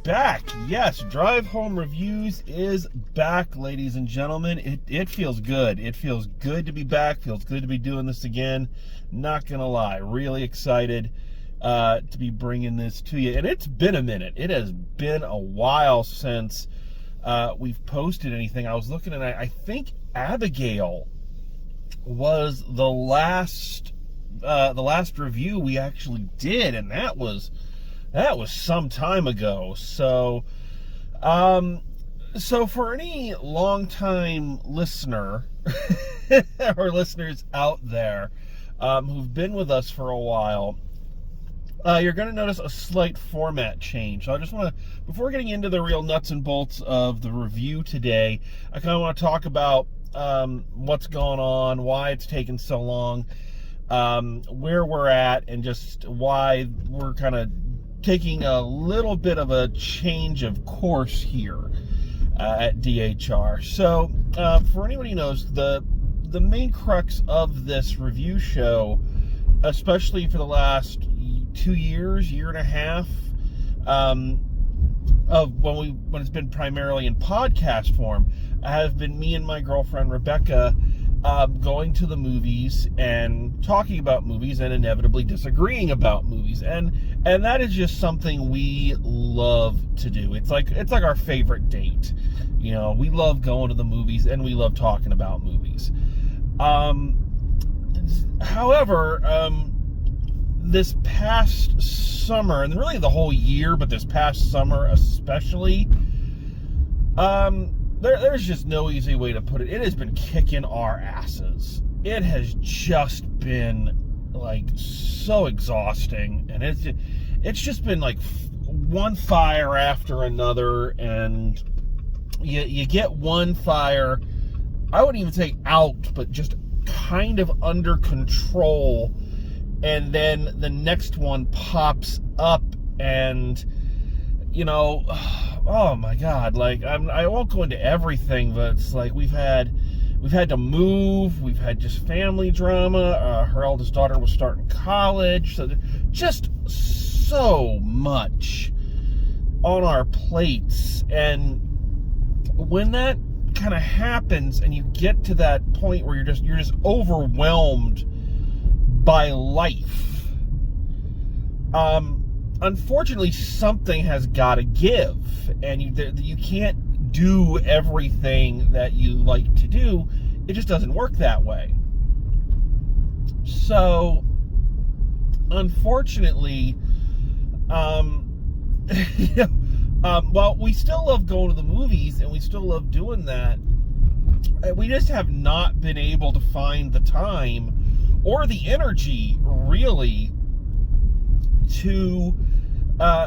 back. Yes, Drive Home Reviews is back, ladies and gentlemen. It feels good. It feels good to be back. Feels good to be doing this again. Not gonna lie, really excited to be bringing this to you. And it's been a minute. It has been a while since we've posted anything. I was looking, and I think Abigail was the last review we actually did, and that was some time ago. So for any longtime listener or listeners out there who've been with us for a while, you're going to notice a slight format change. So I just want to, before getting into the real nuts and bolts of the review today, I kind of want to talk about what's going on, why it's taken so long, where we're at, and just why we're kind of taking a little bit of a change of course here at DHR. So for anybody who knows, the main crux of this review show, especially for the last 2 years, year and a half, of when it's been primarily in podcast form, have been me and my girlfriend Rebecca going to the movies and talking about movies and inevitably disagreeing about movies, and that is just something we love to do. It's like our favorite date. You know, we love going to the movies and we love talking about movies. However, this past summer, and really the whole year, but this past summer especially, there's just no easy way to put it. It has been kicking our asses. It has just been like so exhausting, and it's just been like one fire after another, and you get one fire, I wouldn't even say out, but just kind of under control, and then the next one pops up, and you know, oh my God, like I won't go into everything, but it's like we've had to move, we've had just family drama, her eldest daughter was starting college, so just so much on our plates. And when that kind of happens and you get to that point where you're just overwhelmed by life, unfortunately something has got to give, and you can't do everything that you like to do. It just doesn't work that way. So unfortunately, while we still love going to the movies and we still love doing that, we just have not been able to find the time or the energy, really, to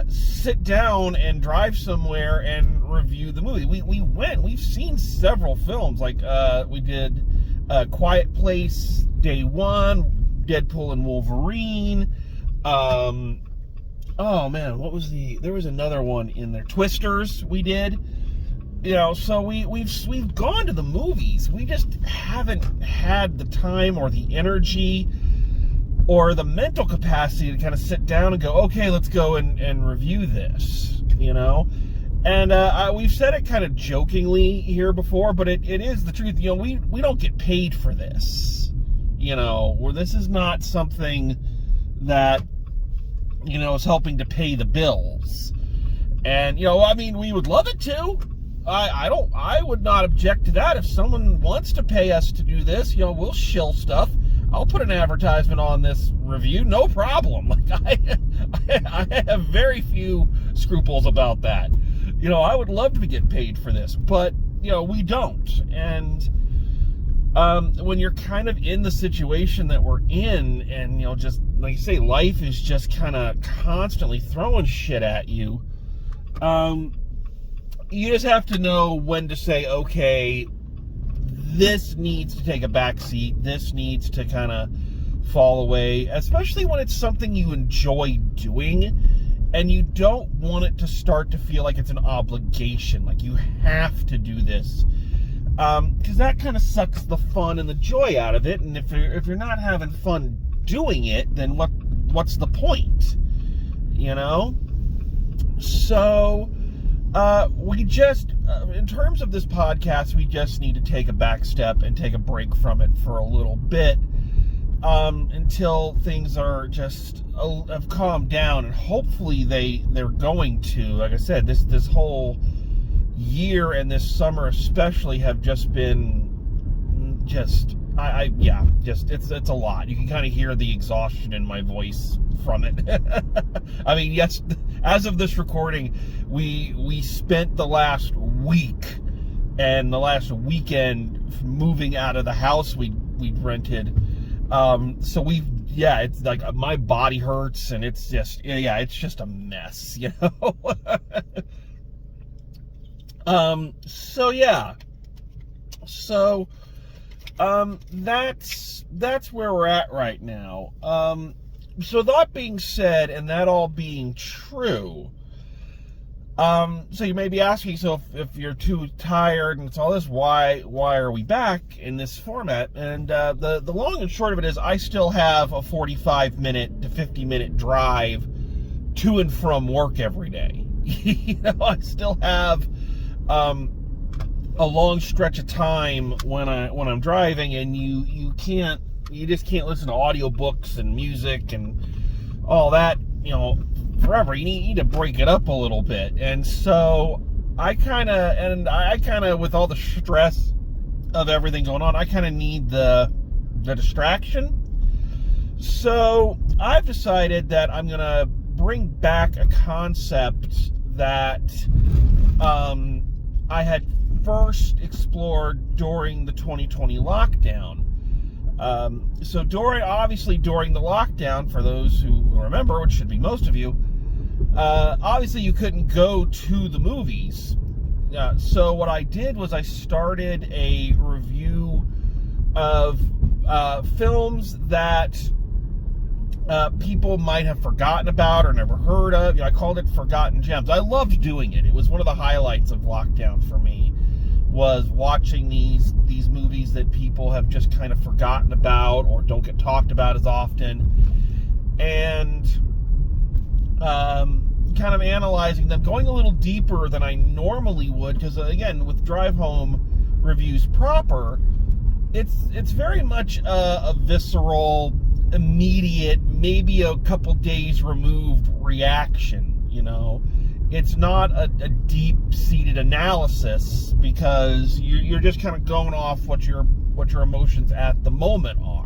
sit down and drive somewhere and review the movie. We've seen several films, like we did Quiet Place day one, Deadpool and Wolverine, oh man, there was another one in there, Twisters we did. You know, so we've gone to the movies. We just haven't had the time or the energy or the mental capacity to kind of sit down and go, okay, let's go and review this, you know? And we've said it kind of jokingly here before, but it is the truth. You know, we don't get paid for this, you know, where this is not something that, you know, is helping to pay the bills. And, you know, I mean, we would love it to. I would not object to that. If someone wants to pay us to do this, you know, we'll shill stuff. I'll put an advertisement on this review, no problem. Like I have very few scruples about that. You know, I would love to get paid for this, but you know, we don't. And when you're kind of in the situation that we're in, and you know, just like you say, life is just kind of constantly throwing shit at you. You just have to know when to say, okay, this needs to take a back seat. This needs to kind of fall away, especially when it's something you enjoy doing and you don't want it to start to feel like it's an obligation, like you have to do this. Because that kind of sucks the fun and the joy out of it. And if you're not having fun doing it, then what's the point? You know? So We just, in terms of this podcast, we just need to take a back step and take a break from it for a little bit, until things are just have calmed down, and hopefully they're going to. Like I said, this whole year and this summer especially have just been just it's a lot. You can kind of hear the exhaustion in my voice from it. I mean, yes, as of this recording, we spent the last week and the last weekend moving out of the house we'd rented. So it's like my body hurts, and it's just a mess, you know. That's where we're at right now. So that being said, and that all being true, so you may be asking, so if you're too tired and it's all this, why are we back in this format? And the long and short of it is, I still have a 45-minute to 50-minute drive to and from work every day. You know, I still have a long stretch of time when I'm driving, and you just can't listen to audiobooks and music and all that, you know, forever. You need to break it up a little bit. And so I kind of, with all the stress of everything going on, I kind of need the distraction. So I've decided that I'm going to bring back a concept that I had first explored during the 2020 lockdown. So during the lockdown, for those who remember, which should be most of you, obviously you couldn't go to the movies. So what I did was I started a review of films that people might have forgotten about or never heard of. You know, I called it Forgotten Gems. I loved doing it. It was one of the highlights of lockdown for me, was watching these movies that people have just kind of forgotten about or don't get talked about as often, and kind of analyzing them, going a little deeper than I normally would, because again, with drive home reviews proper, it's very much a visceral, immediate, maybe a couple days removed reaction. You know, it's not a deep-seated analysis, because you're just kind of going off what your emotions at the moment are.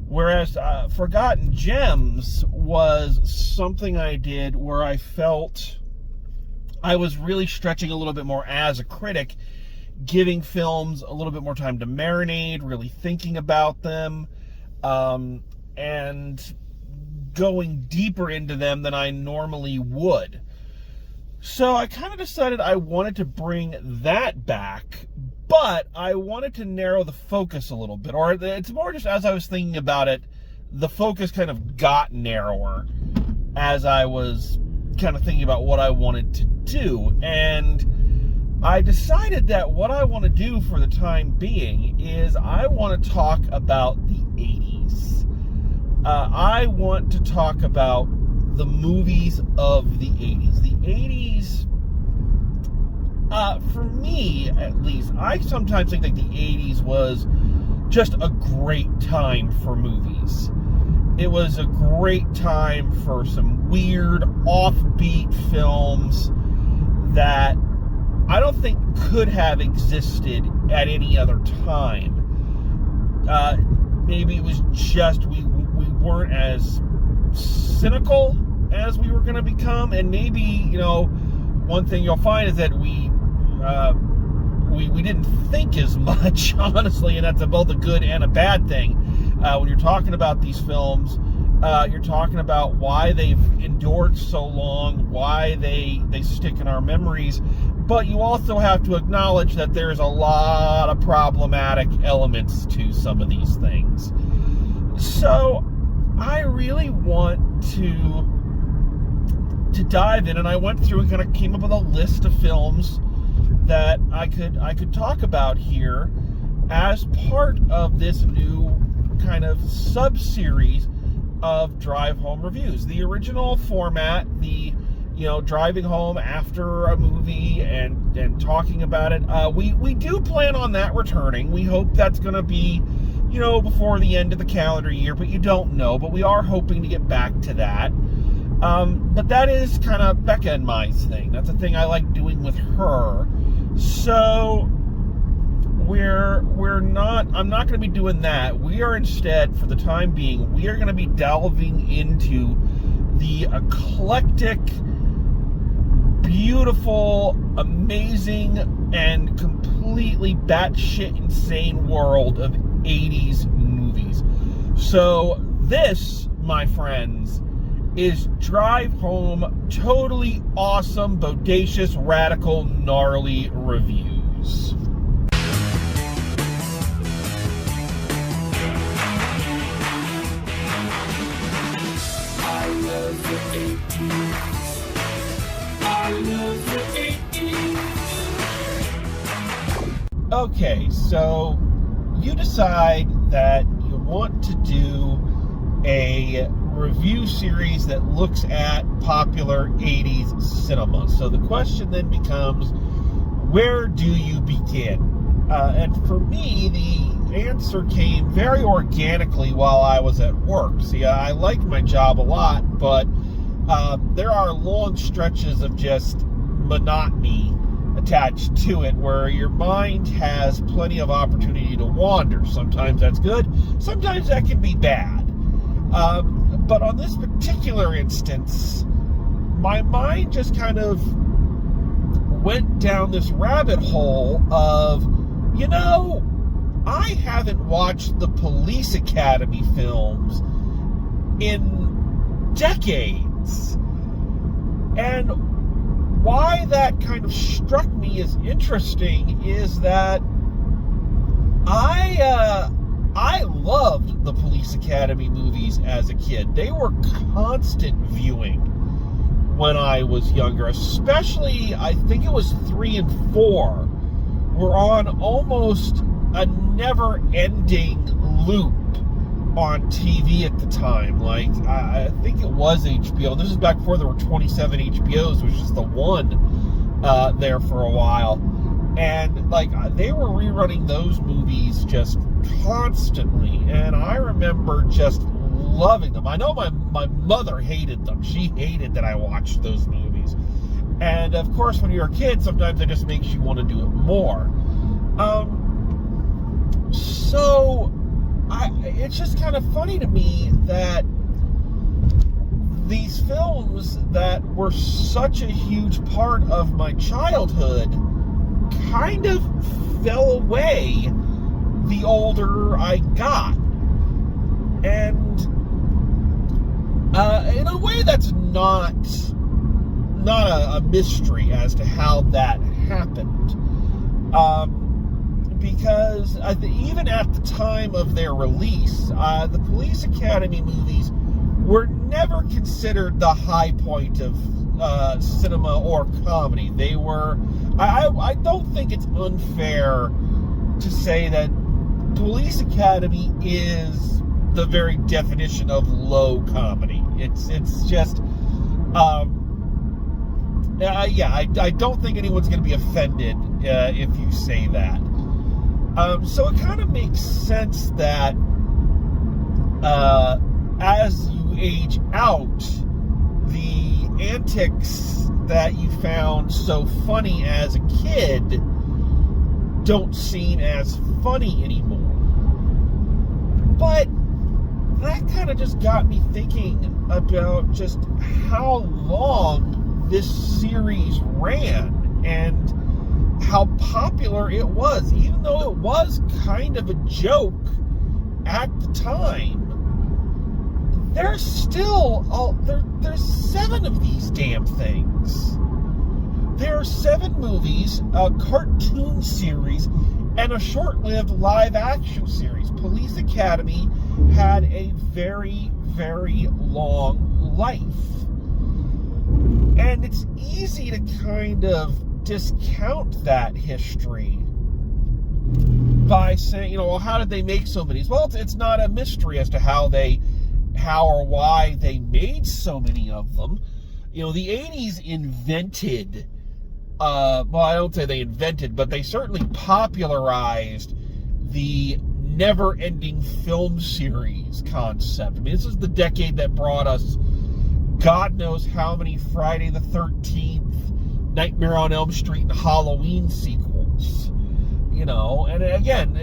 Whereas Forgotten Gems was something I did where I felt I was really stretching a little bit more as a critic, giving films a little bit more time to marinate, really thinking about them, and going deeper into them than I normally would. So I kind of decided I wanted to bring that back, but I wanted to narrow the focus a little bit. Or it's more just, as I was thinking about it, the focus kind of got narrower as I was kind of thinking about what I wanted to do. And I decided that what I want to do for the time being is I want to talk about the 80s. I want to talk about the movies of the 80s. The 80s, for me at least, I sometimes think that the 80s was just a great time for movies. It was a great time for some weird, offbeat films that I don't think could have existed at any other time. Maybe it was just we weren't as cynical as we were going to become, and maybe, you know, one thing you'll find is that we didn't think as much, honestly, and that's both a good and a bad thing. When you're talking about these films, you're talking about why they've endured so long, why they stick in our memories, but you also have to acknowledge that there's a lot of problematic elements to some of these things. So I really want to dive in, and I went through and kind of came up with a list of films that I could talk about here as part of this new kind of sub-series of drive home reviews. The original format, the driving home after a movie and talking about it. We do plan on that returning. We hope that's going to be, before the end of the calendar year, but you don't know. But we are hoping to get back to that. But that is kind of Becca and my thing. That's a thing I like doing with her. So I'm not going to be doing that. We are instead, for the time being, we are going to be delving into the eclectic, beautiful, amazing, and completely batshit insane world of 80s movies. So this, my friends, is Drive Home Totally Awesome, Bodacious, Radical, Gnarly Reviews. I love the 80s. I love the 80s. Okay, so you decide that you want to do a review series that looks at popular 80s cinema. So the question then becomes, where do you begin? And for me, the answer came very organically while I was at work. See, I like my job a lot, but there are long stretches of just monotony attached to it where your mind has plenty of opportunity to wander. Sometimes that's good, sometimes that can be bad. But on this particular instance, my mind just kind of went down this rabbit hole of, I haven't watched the Police Academy films in decades. And why that kind of struck me as interesting is that I loved the Police Academy movies as a kid. They were constant viewing when I was younger, especially, I think it was 3 and 4, were on almost a never-ending loop on TV at the time. Like, I think it was HBO. This is back before there were 27 HBOs, which is the one there for a while. And, they were rerunning those movies just constantly, and I remember just loving them. I know my mother hated them. She hated that I watched those movies. And, of course, when you're a kid, sometimes it just makes you want to do it more. It's just kind of funny to me that these films that were such a huge part of my childhood kind of fell away the older I got. And in a way that's not a mystery as to how that happened. Because even at the time of their release, the Police Academy movies were never considered the high point of cinema or comedy. They were, I don't think it's unfair to say that Police Academy is the very definition of low comedy. It's just, I don't think anyone's going to be offended if you say that. So it kind of makes sense that as you age out, the antics that you found so funny as a kid don't seem as funny anymore. But that kind of just got me thinking about just how long this series ran and how popular it was. Even though it was kind of a joke at the time, there's still there's 7 of these damn things. There are 7 movies, a cartoon series, and a short-lived live-action series. Police Academy had a very, very long life. And it's easy to kind of discount that history by saying, well, how did they make so many? Well, it's not a mystery as to how or why they made so many of them. The 80s invented, well, I don't say they invented, but they certainly popularized the never-ending film series concept. I mean, this is the decade that brought us God knows how many Friday the 13th, Nightmare on Elm Street, and Halloween sequels. And again,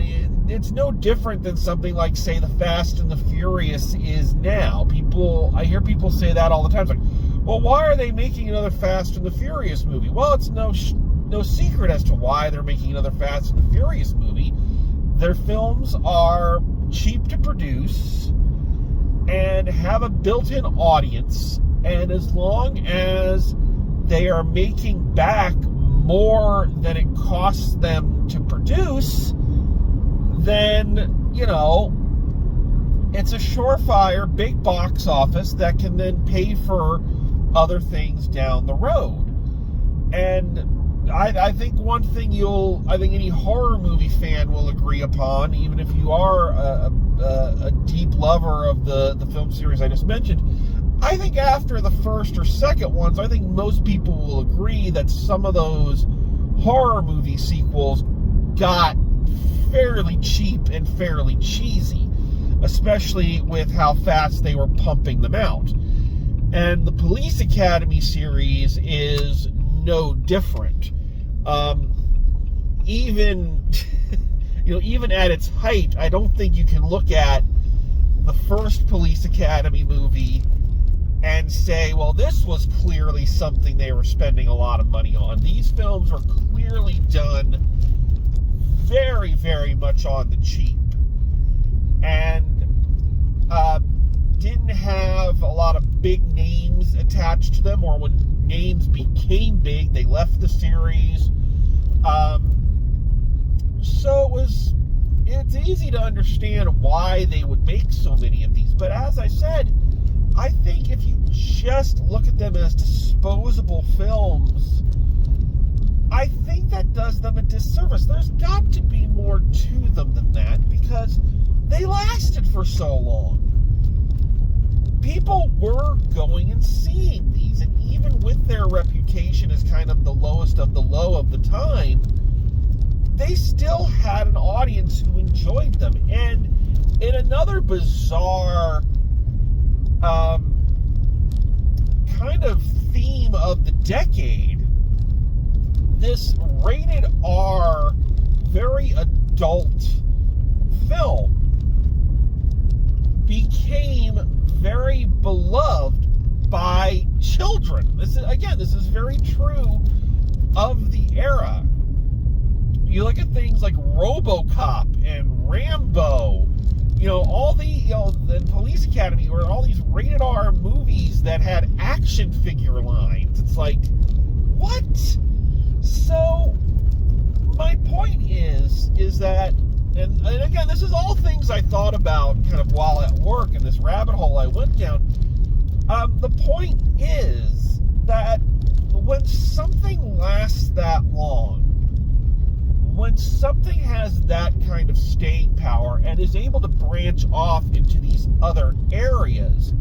it's no different than something like, say, the Fast and the Furious is now. I hear people say that all the time. It's like, well, why are they making another Fast and the Furious movie? Well, it's no secret as to why they're making another Fast and the Furious movie. Their films are cheap to produce and have a built-in audience, and as long as they are making back more than it costs them to produce, then, it's a surefire big box office that can then pay for other things down the road. And I think one thing any horror movie fan will agree upon, even if you are a deep lover of the film series I just mentioned, I think after the first or second ones, I think most people will agree that some of those horror movie sequels got fairly cheap and fairly cheesy, especially with how fast they were pumping them out. And the Police Academy series is no different. Even at its height, I don't think you can look at the first Police Academy movie and say, well, this was clearly something they were spending a lot of money on. These films were clearly done very, very much on the cheap, and didn't have a lot of big names attached to them, or when names became big, they left the series. So it's easy to understand why they would make so many of these. But as I said, I think if you just look at them as disposable films, I think that does them a disservice. There's got to be more to them than that, because they lasted for so long. People were going and seeing these, and even with their reputation as kind of the lowest of the low of the time, they still had an audience who enjoyed them. And in another bizarre kind of theme of the decade, this rated R, very adult film became very beloved by children. This is very true of the era. You look at things like RoboCop and Rambo, all the Police Academy, or all these rated R movies that had action figure lines. It's like, what? So my point is that, and again, this is all things I thought about kind of while at work, and this rabbit hole I went down. The point is that when something lasts that long, when something has that kind of staying power and is able to branch off into these other areas,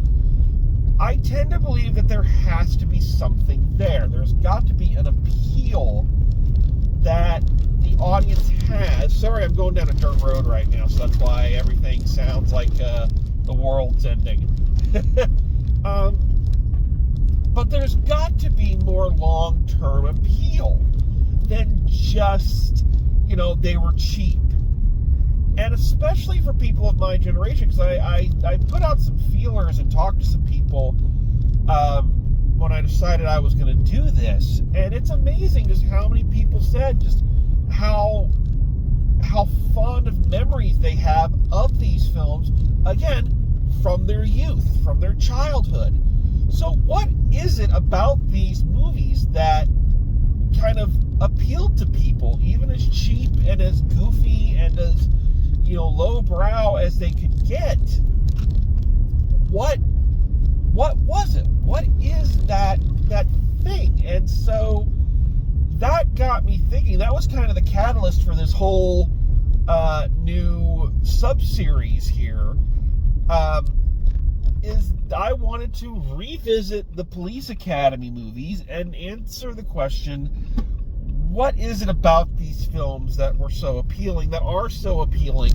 I tend to believe that there has to be something there. There's got to be an appeal that the audience has. Sorry, I'm going down a dirt road right now, so that's why everything sounds like the world's ending. But there's got to be more long-term appeal than just, they were cheap. And especially for people of my generation, because I put out some feelers and talked to some people when I decided I was going to do this. And it's amazing just how many people said just how fond of memories they have of these films, again, from their youth, from their childhood. So what is it about these movies that kind of appealed to people, even as cheap and as goofy and as, lowbrow as they could get? What was it? What is that thing? And so that got me thinking. That was kind of the catalyst for this whole new sub-series here. is I wanted to revisit the Police Academy movies and answer the question, what is it about these films that were so appealing, that are so appealing,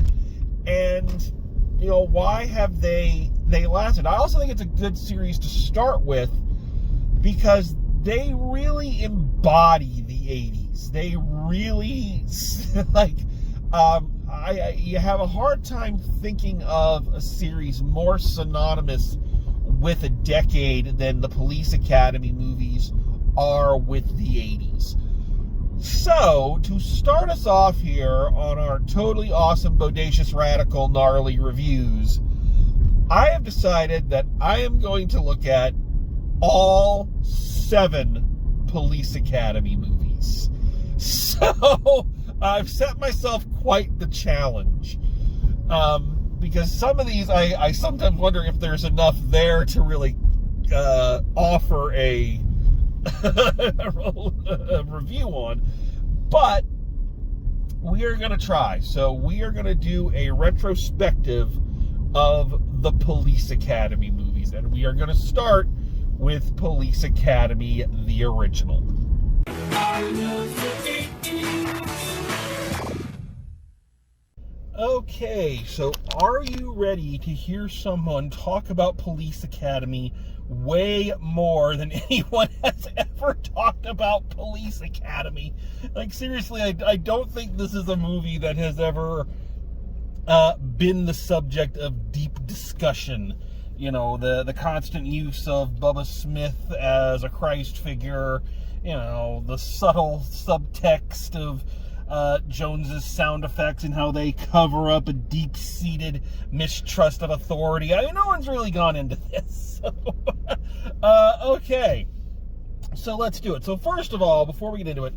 and, you know, why have they lasted? I also think it's a good series to start with because they really embody the 80s. They really, like, you have a hard time thinking of a series more synonymous with a decade than the Police Academy movies are with the 80s. So, to start us off here on our totally awesome, bodacious, radical, gnarly reviews, I have decided that I am going to look at all 7 Police Academy movies. So, I've set myself quite the challenge. Because some of these, I sometimes wonder if there's enough there to really offer a review on. But we are going to try. So we are going to do a retrospective of the Police Academy movies. And we are going to start with Police Academy, the original. Okay, so are you ready to hear someone talk about Police Academy way more than anyone has ever talked about Police Academy? Like, seriously, I don't think this is a movie that has ever been the subject of deep discussion. You know, the constant use of Bubba Smith as a Christ figure, you know, the subtle subtext of Jones's sound effects and how they cover up a deep-seated mistrust of authority. I mean, no one's really gone into this. So, okay, so let's do it. So first of all, before we get into it,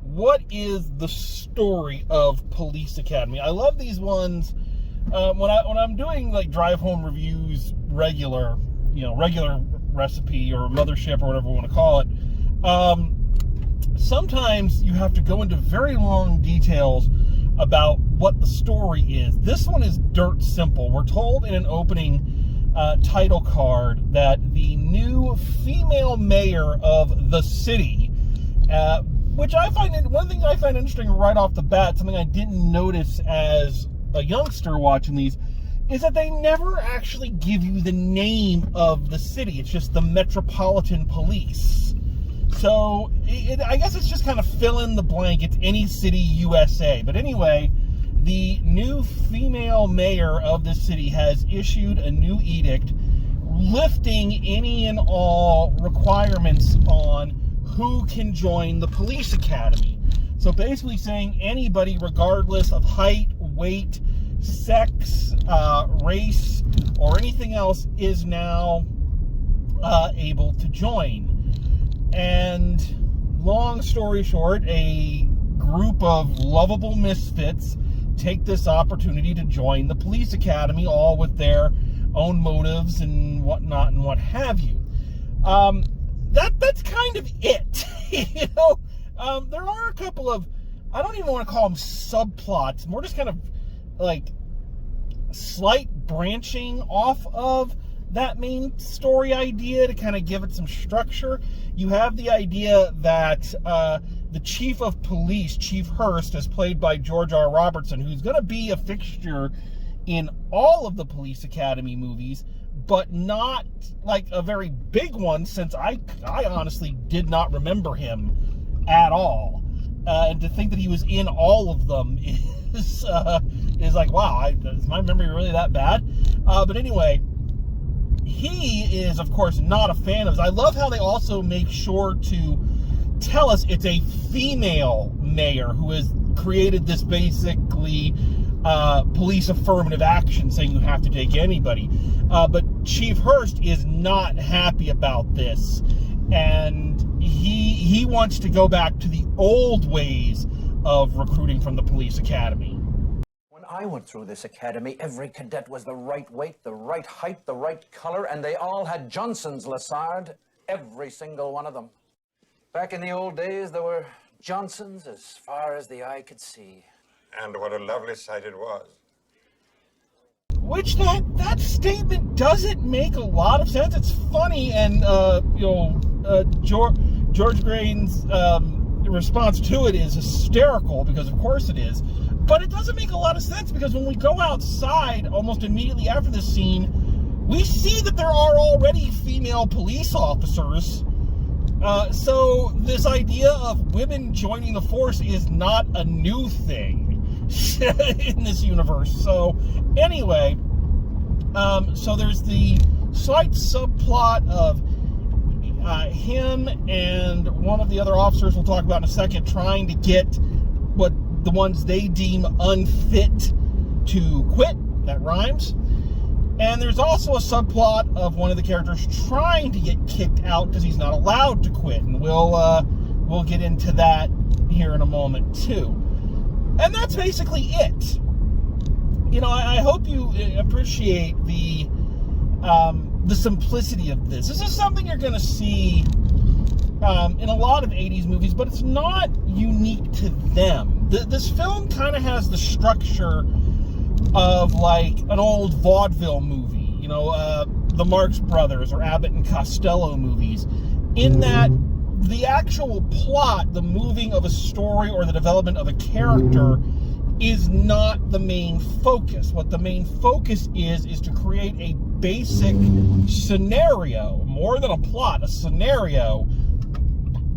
what is the story of Police Academy? I love these ones. When I'm doing like drive home reviews, regular recipe or mothership or whatever we want to call it, sometimes you have to go into very long details about what the story is. This one is dirt simple. We're told in an opening title card that the new female mayor of the city, which I find, one of the things I find interesting right off the bat, something I didn't notice as a youngster watching these, is that they never actually give you the name of the city. It's just the Metropolitan Police. So, I guess it's just kind of fill in the blank. It's any city, USA. But anyway, the new female mayor of the city has issued a new edict lifting any and all requirements on who can join the police academy. So basically saying anybody, regardless of height, weight, sex, race, or anything else, is now able to join. And long story short, a group of lovable misfits take this opportunity to join the police academy, all with their own motives and whatnot and what have you. That's kind of it. You know, there are a couple of, I don't even want to call them subplots, more just kind of like slight branching off of that main story idea to kind of give it some structure. You have the idea that the chief of police, Chief Hurst, is played by George R. Robertson, who's going to be a fixture in all of the Police Academy movies, but not like a very big one, since I honestly did not remember him at all. And to think that he was in all of them is like, wow, is my memory really that bad? But anyway, he is, of course, not a fan of this. I love how they also make sure to tell us it's a female mayor who has created this basically police affirmative action saying you have to take anybody. But Chief Hurst is not happy about this, and he wants to go back to the old ways of recruiting from the police academy. When I went through this academy, every cadet was the right weight, the right height, the right color, and they all had Johnson's Lassard, every single one of them. Back in the old days, there were Johnsons as far as the eye could see. And what a lovely sight it was. Which that statement doesn't make a lot of sense. It's funny, and George Grain's response to it is hysterical, because of course it is. But it doesn't make a lot of sense, because when we go outside almost immediately after this scene, we see that there are already female police officers. So this idea of women joining the force is not a new thing in this universe. So anyway, so there's the slight subplot of him and one of the other officers we'll talk about in a second trying to get what the ones they deem unfit to quit. That rhymes. And there's also a subplot of one of the characters trying to get kicked out because he's not allowed to quit, and we'll get into that here in a moment too. And that's basically it. I hope you appreciate the simplicity of this. This is something you're going to see in a lot of 80s movies, but it's not unique to them. This film kind of has the structure of like an old vaudeville movie, the Marx Brothers or Abbott and Costello movies, in that the actual plot, the moving of a story or the development of a character, is not the main focus. What the main focus is to create a basic scenario, more than a plot, a scenario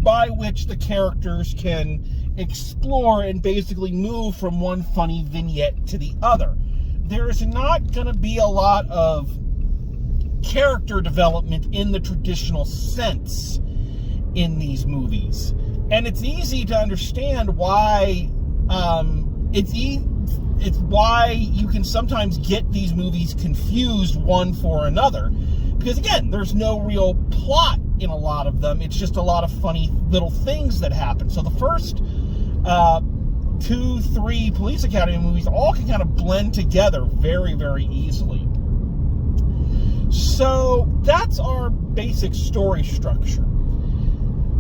by which the characters can explore and basically move from one funny vignette to the other. There is not going to be a lot of character development in the traditional sense in these movies. And it's easy to understand why it's why you can sometimes get these movies confused one for another. Because again, there's no real plot in a lot of them. It's just a lot of funny little things that happen. So the first 2-3 Police Academy movies all can kind of blend together very, very easily. So that's our basic story structure.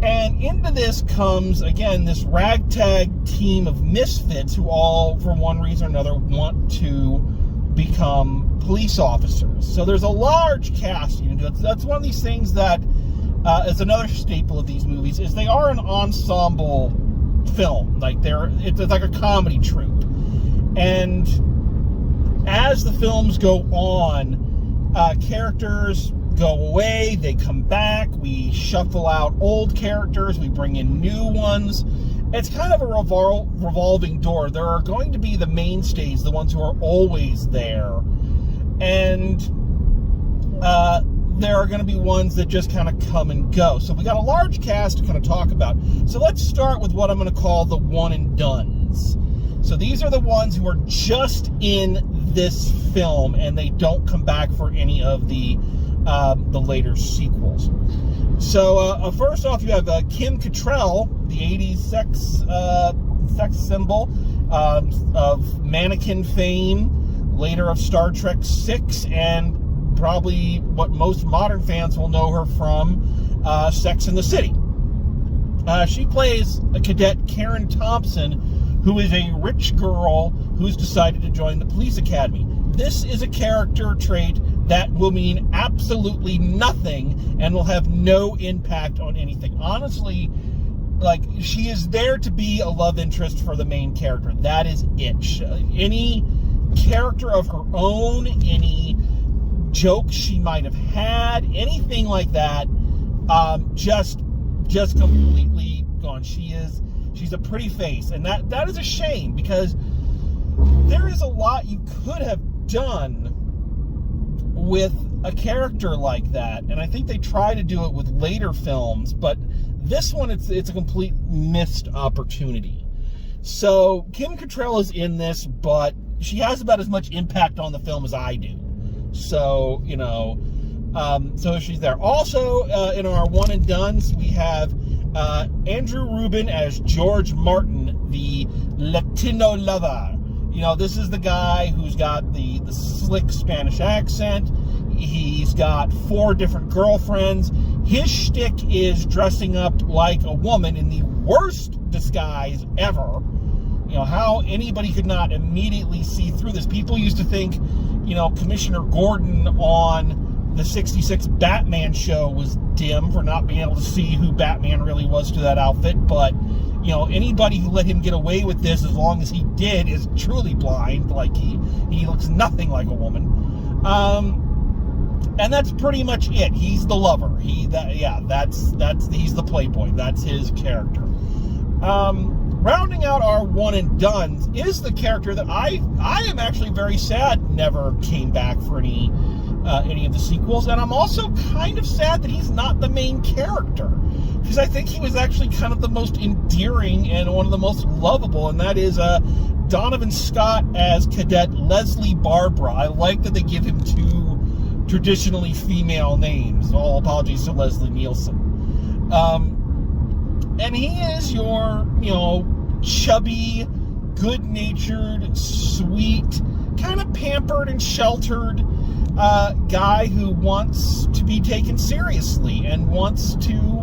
And into this comes, again, this ragtag team of misfits who all, for one reason or another, want to become police officers. So there's a large cast. That's one of these things that is another staple of these movies, is they are an ensemble film. It's like a comedy troupe. And as the films go on, characters go away, they come back, we shuffle out old characters, we bring in new ones. It's kind of a revolving door. There are going to be the mainstays, the ones who are always there, and there are going to be ones that just kind of come and go. So we got a large cast to kind of talk about. So let's start with what I'm going to call the one and dones. So these are the ones who are just in this film and they don't come back for any of the later sequels. So first off, you have Kim Cattrall, the 80s sex symbol of Mannequin fame, later of Star Trek VI, and probably what most modern fans will know her from, Sex and the City. She plays a cadet, Karen Thompson, who is a rich girl who's decided to join the police academy. This is a character trait that will mean absolutely nothing and will have no impact on anything. Honestly, she is there to be a love interest for the main character. That is it. Any character of her own, any joke she might have had, anything like that, just completely gone. She's a pretty face, and that is a shame, because there is a lot you could have done with a character like that, and I think they try to do it with later films, but this one, it's a complete missed opportunity. So Kim Cattrall is in this, but she has about as much impact on the film as I do. So, so she's there. Also, in our one and dones, we have Andrew Rubin as George Martin, the Latino lover. This is the guy who's got the slick Spanish accent. He's got 4 different girlfriends. His shtick is dressing up like a woman in the worst disguise ever. how anybody could not immediately see through this. People used to think, Commissioner Gordon on the 66 Batman show was dim for not being able to see who Batman really was to that outfit, but anybody who let him get away with this, as long as he did, is truly blind. Like, he looks nothing like a woman. And that's pretty much it. He's the lover. He's the playboy. That's his character. Rounding out our one and dones is the character that I am actually very sad never came back for any of the sequels, and I'm also kind of sad that he's not the main character, because I think he was actually kind of the most endearing and one of the most lovable, and that is Donovan Scott as Cadet Leslie Barbara. I like that they give him two traditionally female names. All apologies to Leslie Nielsen. And he is your, chubby, good-natured, sweet, kind of pampered and sheltered guy who wants to be taken seriously and wants to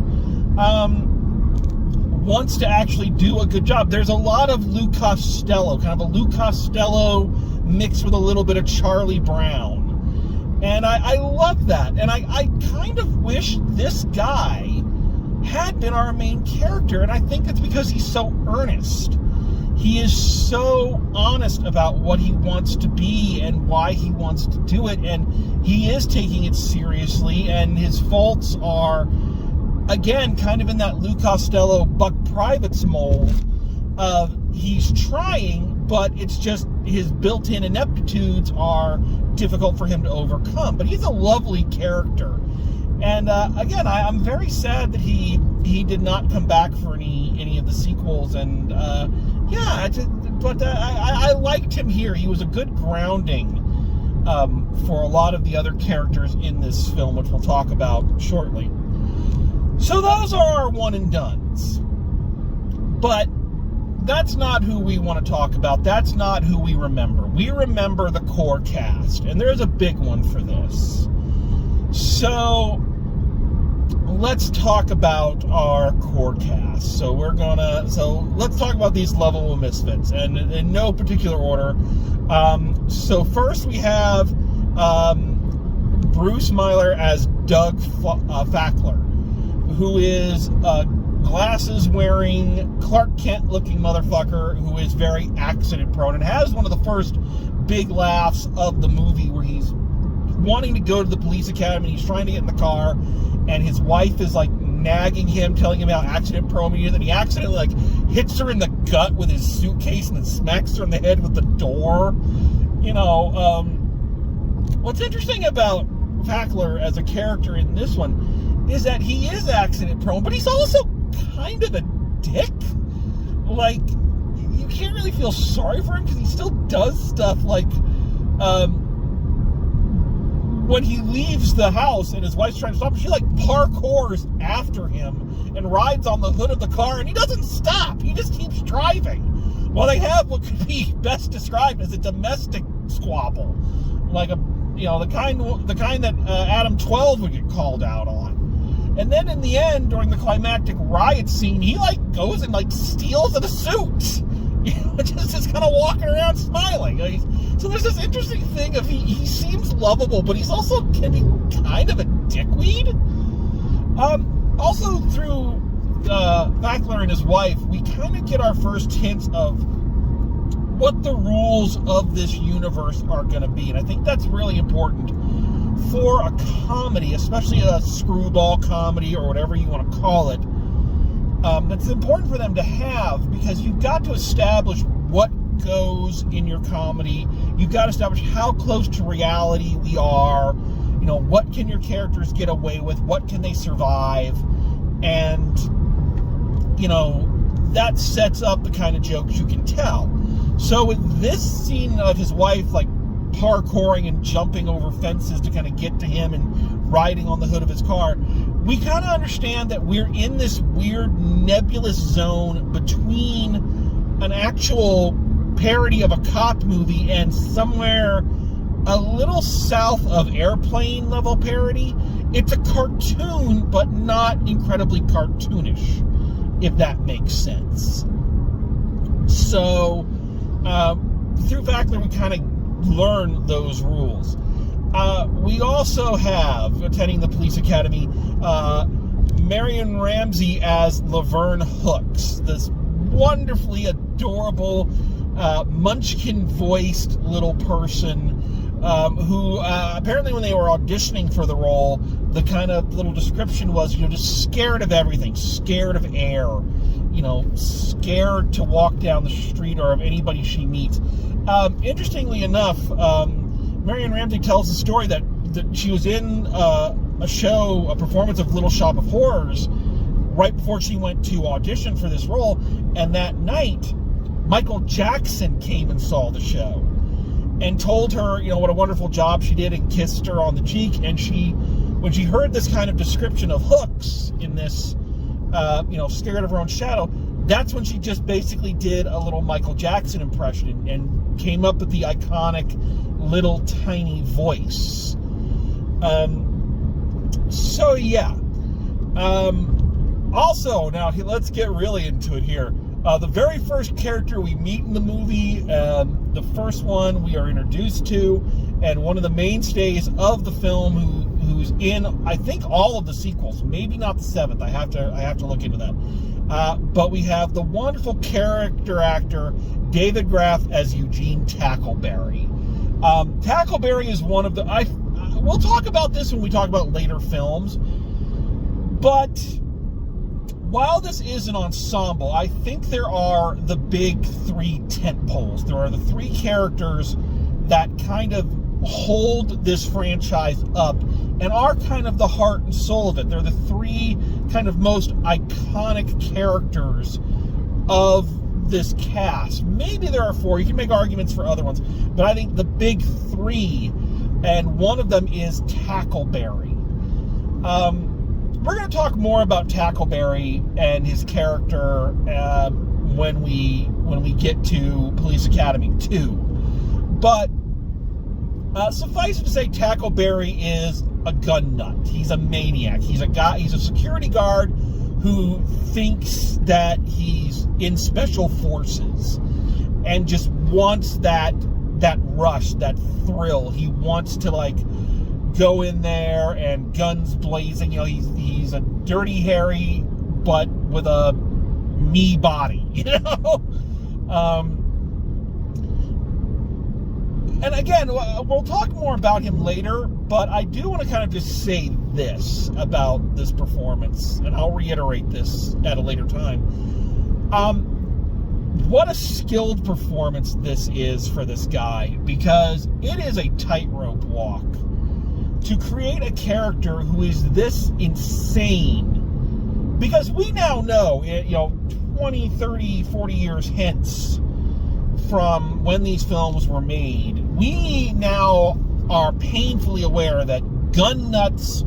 actually do a good job. There's a lot of Lou Costello, kind of a Lou Costello mixed with a little bit of Charlie Brown. And I love that. And I kind of wish this guy had been our main character. And I think it's because he's so earnest. He is so honest about what he wants to be and why he wants to do it. And he is taking it seriously. And his faults are, again, kind of in that Lou Costello Buck Privates mold of he's trying, but it's just his built-in ineptitudes are difficult for him to overcome. But he's a lovely character. And again, I'm very sad that he did not come back for any of the sequels. And I liked him here. He was a good grounding for a lot of the other characters in this film, which we'll talk about shortly. So those are our one and dones. But that's not who we want to talk about. That's not who we remember. We remember the core cast, and there's a big one for this. So let's talk about our core cast. So let's talk about these level of misfits, and in no particular order. So first we have Bruce Myler as Doug Fackler, who is a glasses-wearing, Clark Kent-looking motherfucker who is very accident-prone and has one of the first big laughs of the movie where he's wanting to go to the police academy. He's trying to get in the car, and his wife is like nagging him, telling him how accident-prone he is, and he accidentally hits her in the gut with his suitcase and then smacks her in the head with the door. What's interesting about Fackler as a character in this one is that he is accident prone, but he's also kind of a dick. Like, you can't really feel sorry for him because he still does stuff like when he leaves the house and his wife's trying to stop him, she parkours after him and rides on the hood of the car, and he doesn't stop. He just keeps driving. Well, they have what could be best described as a domestic squabble, like the kind that Adam 12 would get called out on. And then in the end, during the climactic riot scene, he goes and steals in a suit. Just kind of walking around smiling. So there's this interesting thing of he seems lovable, but he's also can be kind of a dickweed. Also through Fackler and his wife, we kind of get our first hints of what the rules of this universe are going to be. And I think that's really important for a comedy, especially a screwball comedy or whatever you want to call it. It's important for them to have, because you've got to establish what goes in your comedy. You've got to establish how close to reality we are. What can your characters get away with? What can they survive? And, that sets up the kind of jokes you can tell. So with this scene of his wife, parkouring and jumping over fences to kind of get to him and riding on the hood of his car, we kind of understand that we're in this weird nebulous zone between an actual parody of a cop movie and somewhere a little south of Airplane level parody. It's a cartoon, but not incredibly cartoonish, if that makes sense. So, through Fackler, we kind of learn those rules. We also have, attending the police academy, Marion Ramsey as Laverne Hooks, this wonderfully adorable, munchkin-voiced little person who apparently when they were auditioning for the role, the kind of little description was, just scared of everything, scared of air, scared to walk down the street or of anybody she meets. Interestingly enough, Marion Ramsey tells the story that she was in a performance of Little Shop of Horrors right before she went to audition for this role, and that night Michael Jackson came and saw the show and told her, what a wonderful job she did and kissed her on the cheek. And when she heard this kind of description of Hooks in this, scared of her own shadow, that's when she just basically did a little Michael Jackson impression and came up with the iconic little tiny voice. So yeah. Also, now let's get really into it here. The very first character we meet in the movie, the first one we are introduced to, and one of the mainstays of the film, who's in, I think, all of the sequels, maybe not the seventh. I have to look into that. But we have the wonderful character actor David Graff as Eugene Tackleberry. Tackleberry is one of the... we'll talk about this when we talk about later films, but while this is an ensemble, I think there are the big three tentpoles. There are the three characters that kind of hold this franchise up and are kind of the heart and soul of it. They're the three kind of most iconic characters of this cast. Maybe there are four. You can make arguments for other ones, but I think the big three, and one of them is Tackleberry. We're going to talk more about Tackleberry and his character when we get to Police Academy 2. But suffice it to say, Tackleberry is a gun nut. He's a maniac. He's a security guard who thinks that he's in special forces and just wants that rush, that thrill. He wants to go in there and guns blazing. He's a dirty Harry, but with a me body, And again, we'll talk more about him later, but I do want to kind of just say this about this performance, and I'll reiterate this at a later time. What a skilled performance this is for this guy, because it is a tightrope walk to create a character who is this insane, because we now know, 20, 30, 40 years hence from when these films were made, we now are painfully aware that gun nuts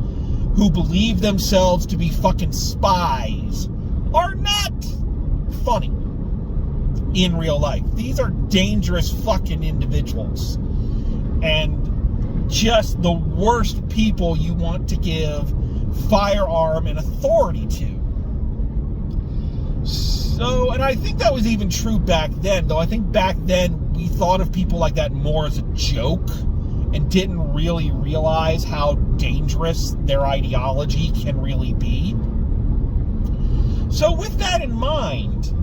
who believe themselves to be fucking spies are not funny in real life. These are dangerous fucking individuals, and just the worst people you want to give firearm and authority to. So, and I think that was even true back then, though I think back then we thought of people like that more as a joke and didn't really realize how dangerous their ideology can really be. So with that in mind,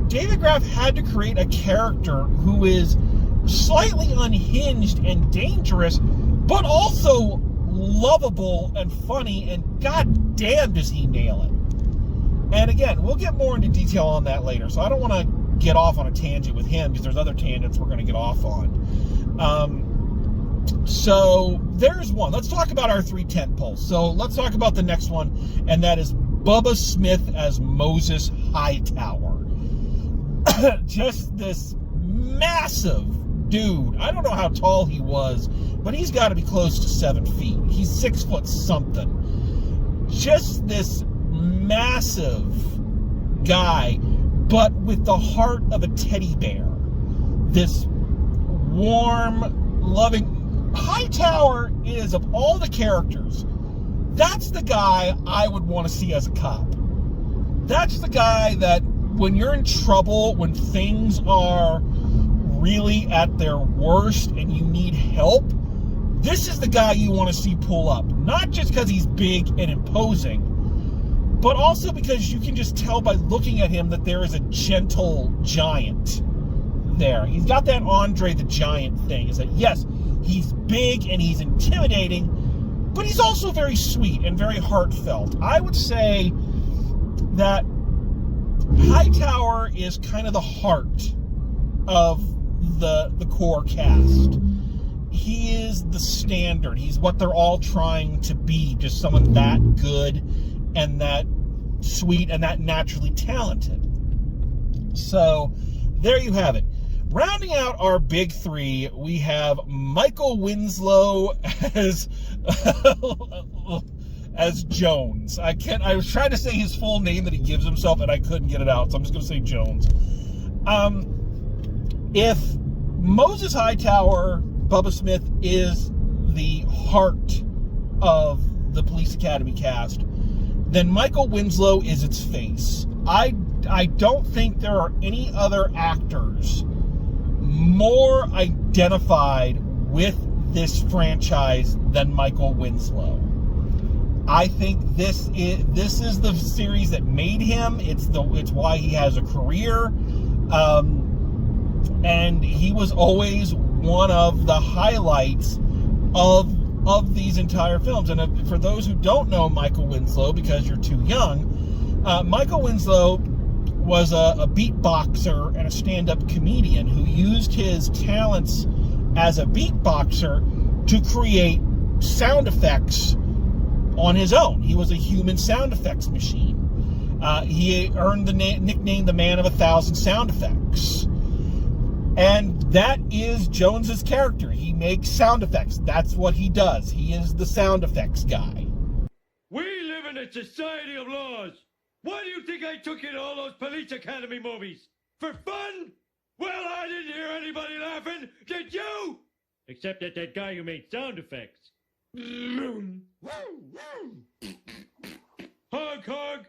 David Graff had to create a character who is slightly unhinged and dangerous, but also lovable and funny, and god damn does he nail it. And again, we'll get more into detail on that later, so I don't want to get off on a tangent with him, because there's other tangents we're going to get off on. So there's one. Let's talk about our three tentpoles. So let's talk about the next one, and that is Bubba Smith as Moses Hightower. Just this massive dude. I don't know how tall he was, but he's got to be close to 7 feet. He's 6 foot something. Just this massive guy, but with the heart of a teddy bear. This warm, loving... Hightower is, of all the characters, that's the guy I would want to see as a cop. That's the guy that when you're in trouble, when things are really at their worst and you need help, this is the guy you want to see pull up. Not just because he's big and imposing, but also because you can just tell by looking at him that there is a gentle giant there. He's got that Andre the Giant thing. Is that, yes, he's big and he's intimidating, but he's also very sweet and very heartfelt. I would say that Hightower is kind of the heart of the core cast. He is the standard. He's what they're all trying to be, just someone that good and that sweet and that naturally talented. So there you have it. Rounding out our big three, we have Michael Winslow as Jones. I was trying to say his full name that he gives himself and I couldn't get it out, so I'm just going to say Jones. If Moses Hightower, Bubba Smith, is the heart of the Police Academy cast, then Michael Winslow is its face. I don't think there are any other actors more identified with this franchise than Michael Winslow. I think this is the series that made him. It's why he has a career, and he was always one of the highlights of these entire films. And for those who don't know Michael Winslow, because you're too young, Michael Winslow was a beatboxer and a stand-up comedian who used his talents as a beatboxer to create sound effects on his own. He was a human sound effects machine. He earned the nickname the Man of 1,000 Sound Effects. And that is Jones's character. He makes sound effects. That's what he does. He is the sound effects guy. We live in a society of laws. Why do you think I took in all those Police Academy movies? For fun? Well, I didn't hear anybody laughing. Did you? Except that guy who made sound effects. Hog, hog.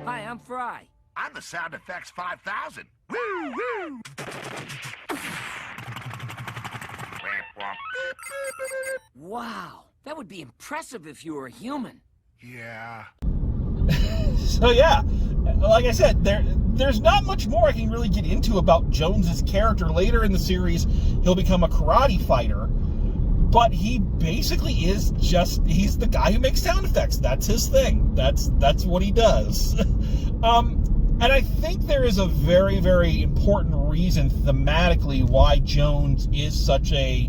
Hi, I'm Fry. I'm the Sound Effects 5000. Woo, woo. Wow, that would be impressive if you were a human. Yeah. So yeah, like I said, there's not much more I can really get into about Jones's character. Later in the series, he'll become a karate fighter, but he basically is he's the guy who makes sound effects. That's his thing. That's what he does. And I think there is a very, very important reason thematically why Jones is such a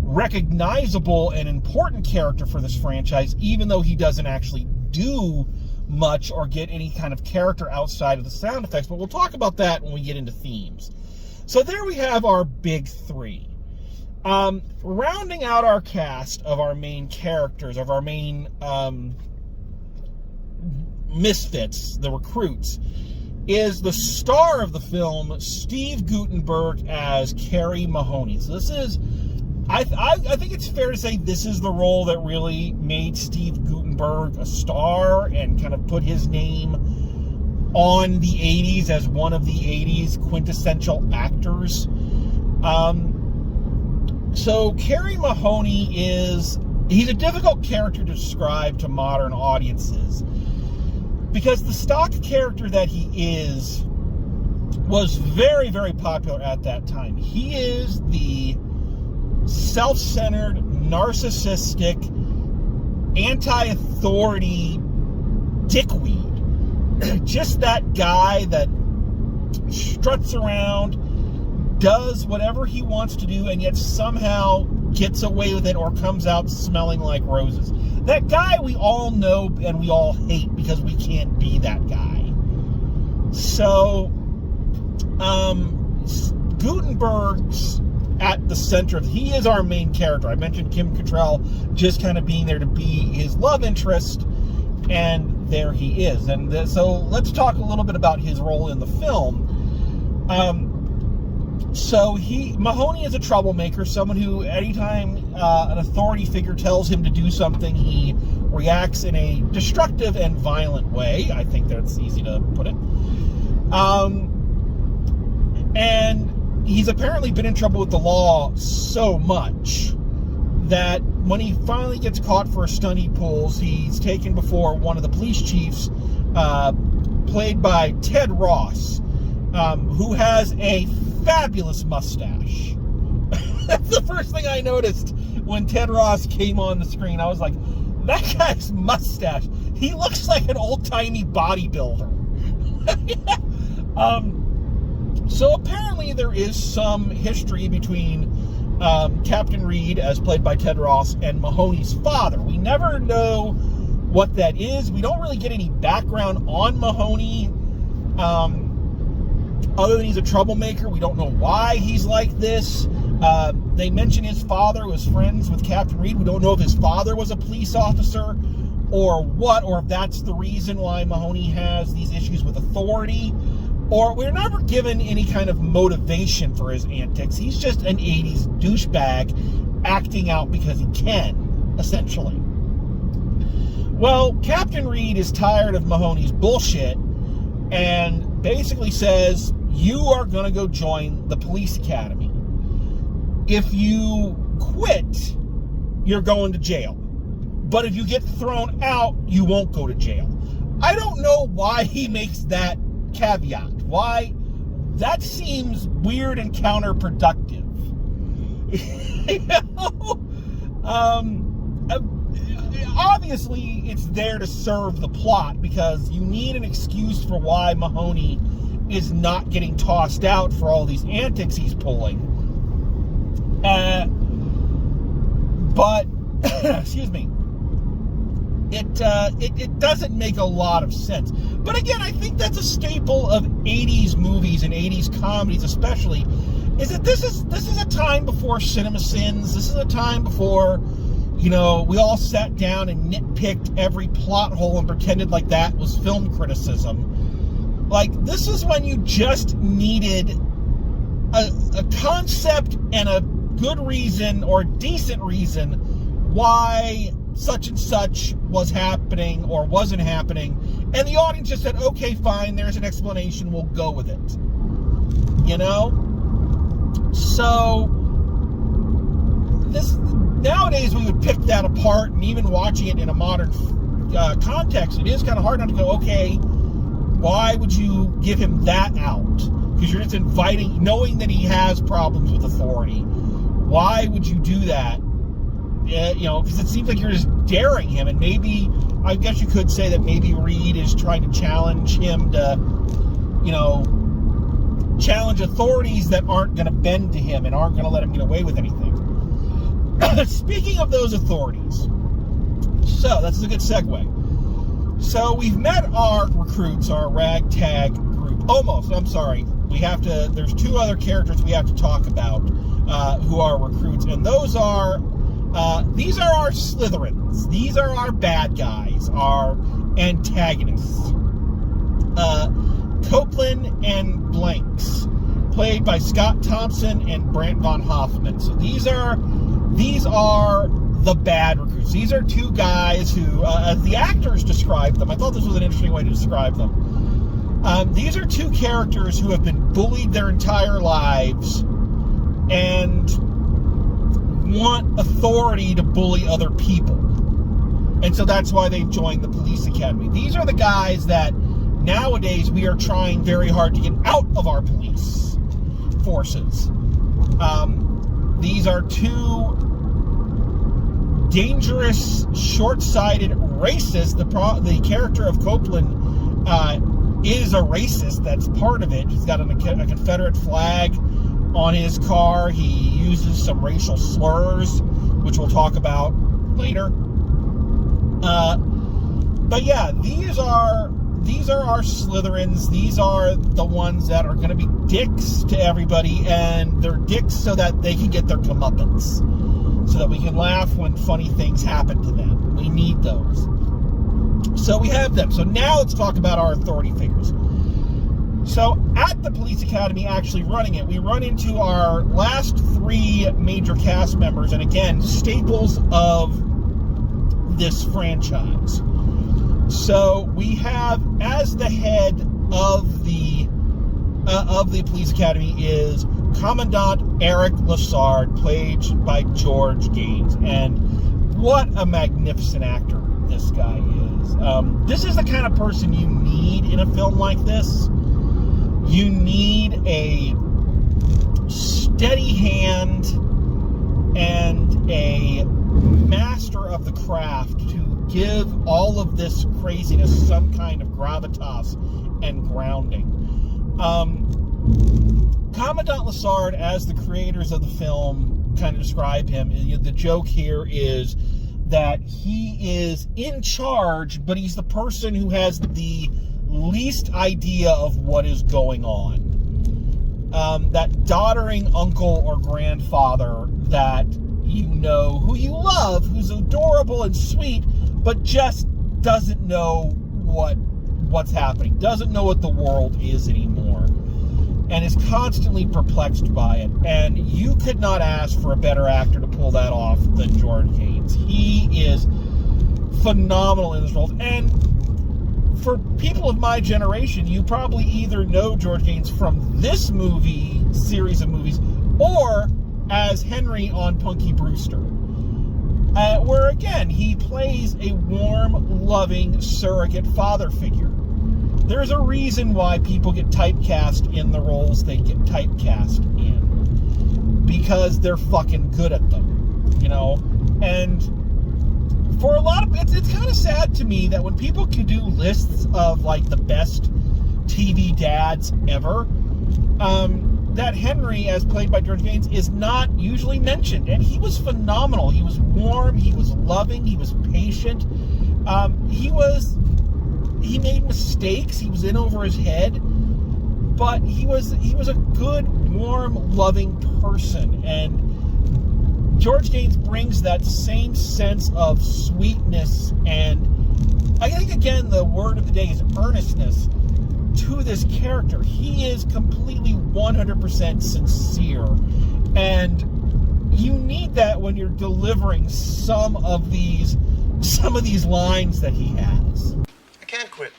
recognizable and important character for this franchise, even though he doesn't actually do much or get any kind of character outside of the sound effects. But we'll talk about that when we get into themes. So there we have our big three. Rounding out our cast of our main characters, of our main misfits, the recruits, is the star of the film, Steve Guttenberg as Carrie Mahoney. So this is, I think it's fair to say this is the role that really made Steve Guttenberg a star and kind of put his name on the 80s as one of the 80s quintessential actors. So Carrie Mahoney he's a difficult character to describe to modern audiences, because the stock character that he is was very, very popular at that time. He is the self-centered, narcissistic, anti-authority dickweed. Just that guy that struts around, does whatever he wants to do, and yet somehow gets away with it or comes out smelling like roses. That guy we all know and we all hate because we can't be that guy. So, Guttenberg's at the center of, he is our main character. I mentioned Kim Cattrall just kind of being there to be his love interest, and there he is. And so let's talk a little bit about his role in the film. So Mahoney is a troublemaker, someone who anytime an authority figure tells him to do something, he reacts in a destructive and violent way. I think that's easy to put it. And he's apparently been in trouble with the law so much that when he finally gets caught for a stunt he pulls, he's taken before one of the police chiefs, played by Ted Ross, who has a fabulous mustache. That's the first thing I noticed when Ted Ross came on the screen. I was like, that guy's mustache. He looks like an old-timey bodybuilder. So apparently there is some history between Captain Reed, as played by Ted Ross, and Mahoney's father. We never know what that is. We don't really get any background on Mahoney, other than he's a troublemaker. We don't know why he's like this. They mention his father was friends with Captain Reed. We don't know if his father was a police officer or what, or if that's the reason why Mahoney has these issues with authority. Or we're never given any kind of motivation for his antics. He's just an 80s douchebag acting out because he can, essentially. Well, Captain Reed is tired of Mahoney's bullshit and basically says, you are going to go join the police academy. If you quit, you're going to jail. But if you get thrown out, you won't go to jail. I don't know why he makes that caveat. Why? That seems weird and counterproductive. You know? Obviously, it's there to serve the plot because you need an excuse for why Mahoney is not getting tossed out for all these antics he's pulling. But excuse me. It doesn't make a lot of sense. But again, I think that's a staple of 80s movies and 80s comedies especially, is that this is a time before CinemaSins. This is a time before, you know, we all sat down and nitpicked every plot hole and pretended like that was film criticism. Like, this is when you just needed a concept and a good reason or decent reason why such and such was happening or wasn't happening, and the audience just said, okay, fine, there's an explanation, we'll go with it. You know? So this nowadays we would pick that apart, and even watching it in a modern context, it is kind of hard not to go, okay, why would you give him that out? Because you're just inviting, knowing that he has problems with authority. Why would you do that? You know, because it seems like you're just daring him, and maybe, I guess you could say that maybe Reed is trying to challenge him to, you know, challenge authorities that aren't going to bend to him and aren't going to let him get away with anything. Speaking of those authorities, so that's a good segue. So we've met our recruits, our ragtag group. Almost, I'm sorry. There's two other characters we have to talk about who are recruits, and those are these are our Slytherins. These are our bad guys, our antagonists. Copeland and Blanks, played by Scott Thompson and Brant von Hoffman. So these are the bad recruits. These are two guys who, as the actors described them, I thought this was an interesting way to describe them. These are two characters who have been bullied their entire lives and want authority to bully other people. And so that's why they've joined the police academy. These are the guys that nowadays we are trying very hard to get out of our police forces. These are two dangerous, short-sighted racists. The character of Copeland is a racist. That's part of it. He's got a Confederate flag on his car. He uses some racial slurs, which we'll talk about later. But yeah, these are our Slytherins. These are the ones that are going to be dicks to everybody, and they're dicks so that they can get their comeuppance, so that we can laugh when funny things happen to them. We need those. So we have them. So now let's talk about our authority figures. So at the police academy, actually running it, we run into our last three major cast members, and again, staples of this franchise. So we have, as the head of the police academy, is Commandant Eric Lassard, played by George Gaines. And what a magnificent actor this guy is. This is the kind of person you need in a film like this. You need a steady hand and a master of the craft to give all of this craziness some kind of gravitas and grounding. Commandant Lassard, as the creators of the film kind of describe him, the joke here is that he is in charge, but he's the person who has the least idea of what is going on. That doddering uncle or grandfather that you know, who you love, who's adorable and sweet, but just doesn't know what's happening, doesn't know what the world is anymore, and is constantly perplexed by it. And you could not ask for a better actor to pull that off than George Gaines. He is phenomenal in this role. And for people of my generation, you probably either know George Gaines from this series of movies, or as Henry on Punky Brewster, where again he plays a warm, loving surrogate father figure. There's a reason why people get typecast in the roles they get typecast in, because they're fucking good at them, you know. And for a lot of it's kind of sad to me that when people can do lists of like the best TV dads ever, that Henry, as played by George Gaines, is not usually mentioned. And he was phenomenal. He was warm, he was loving, he was patient. He made mistakes, he was in over his head, but he was a good, warm, loving person. And George Gaines brings that same sense of sweetness, and I think, again, the word of the day is earnestness to this character. He is completely 100% sincere, and you need that when you're delivering some of these lines that he has. I can't quit.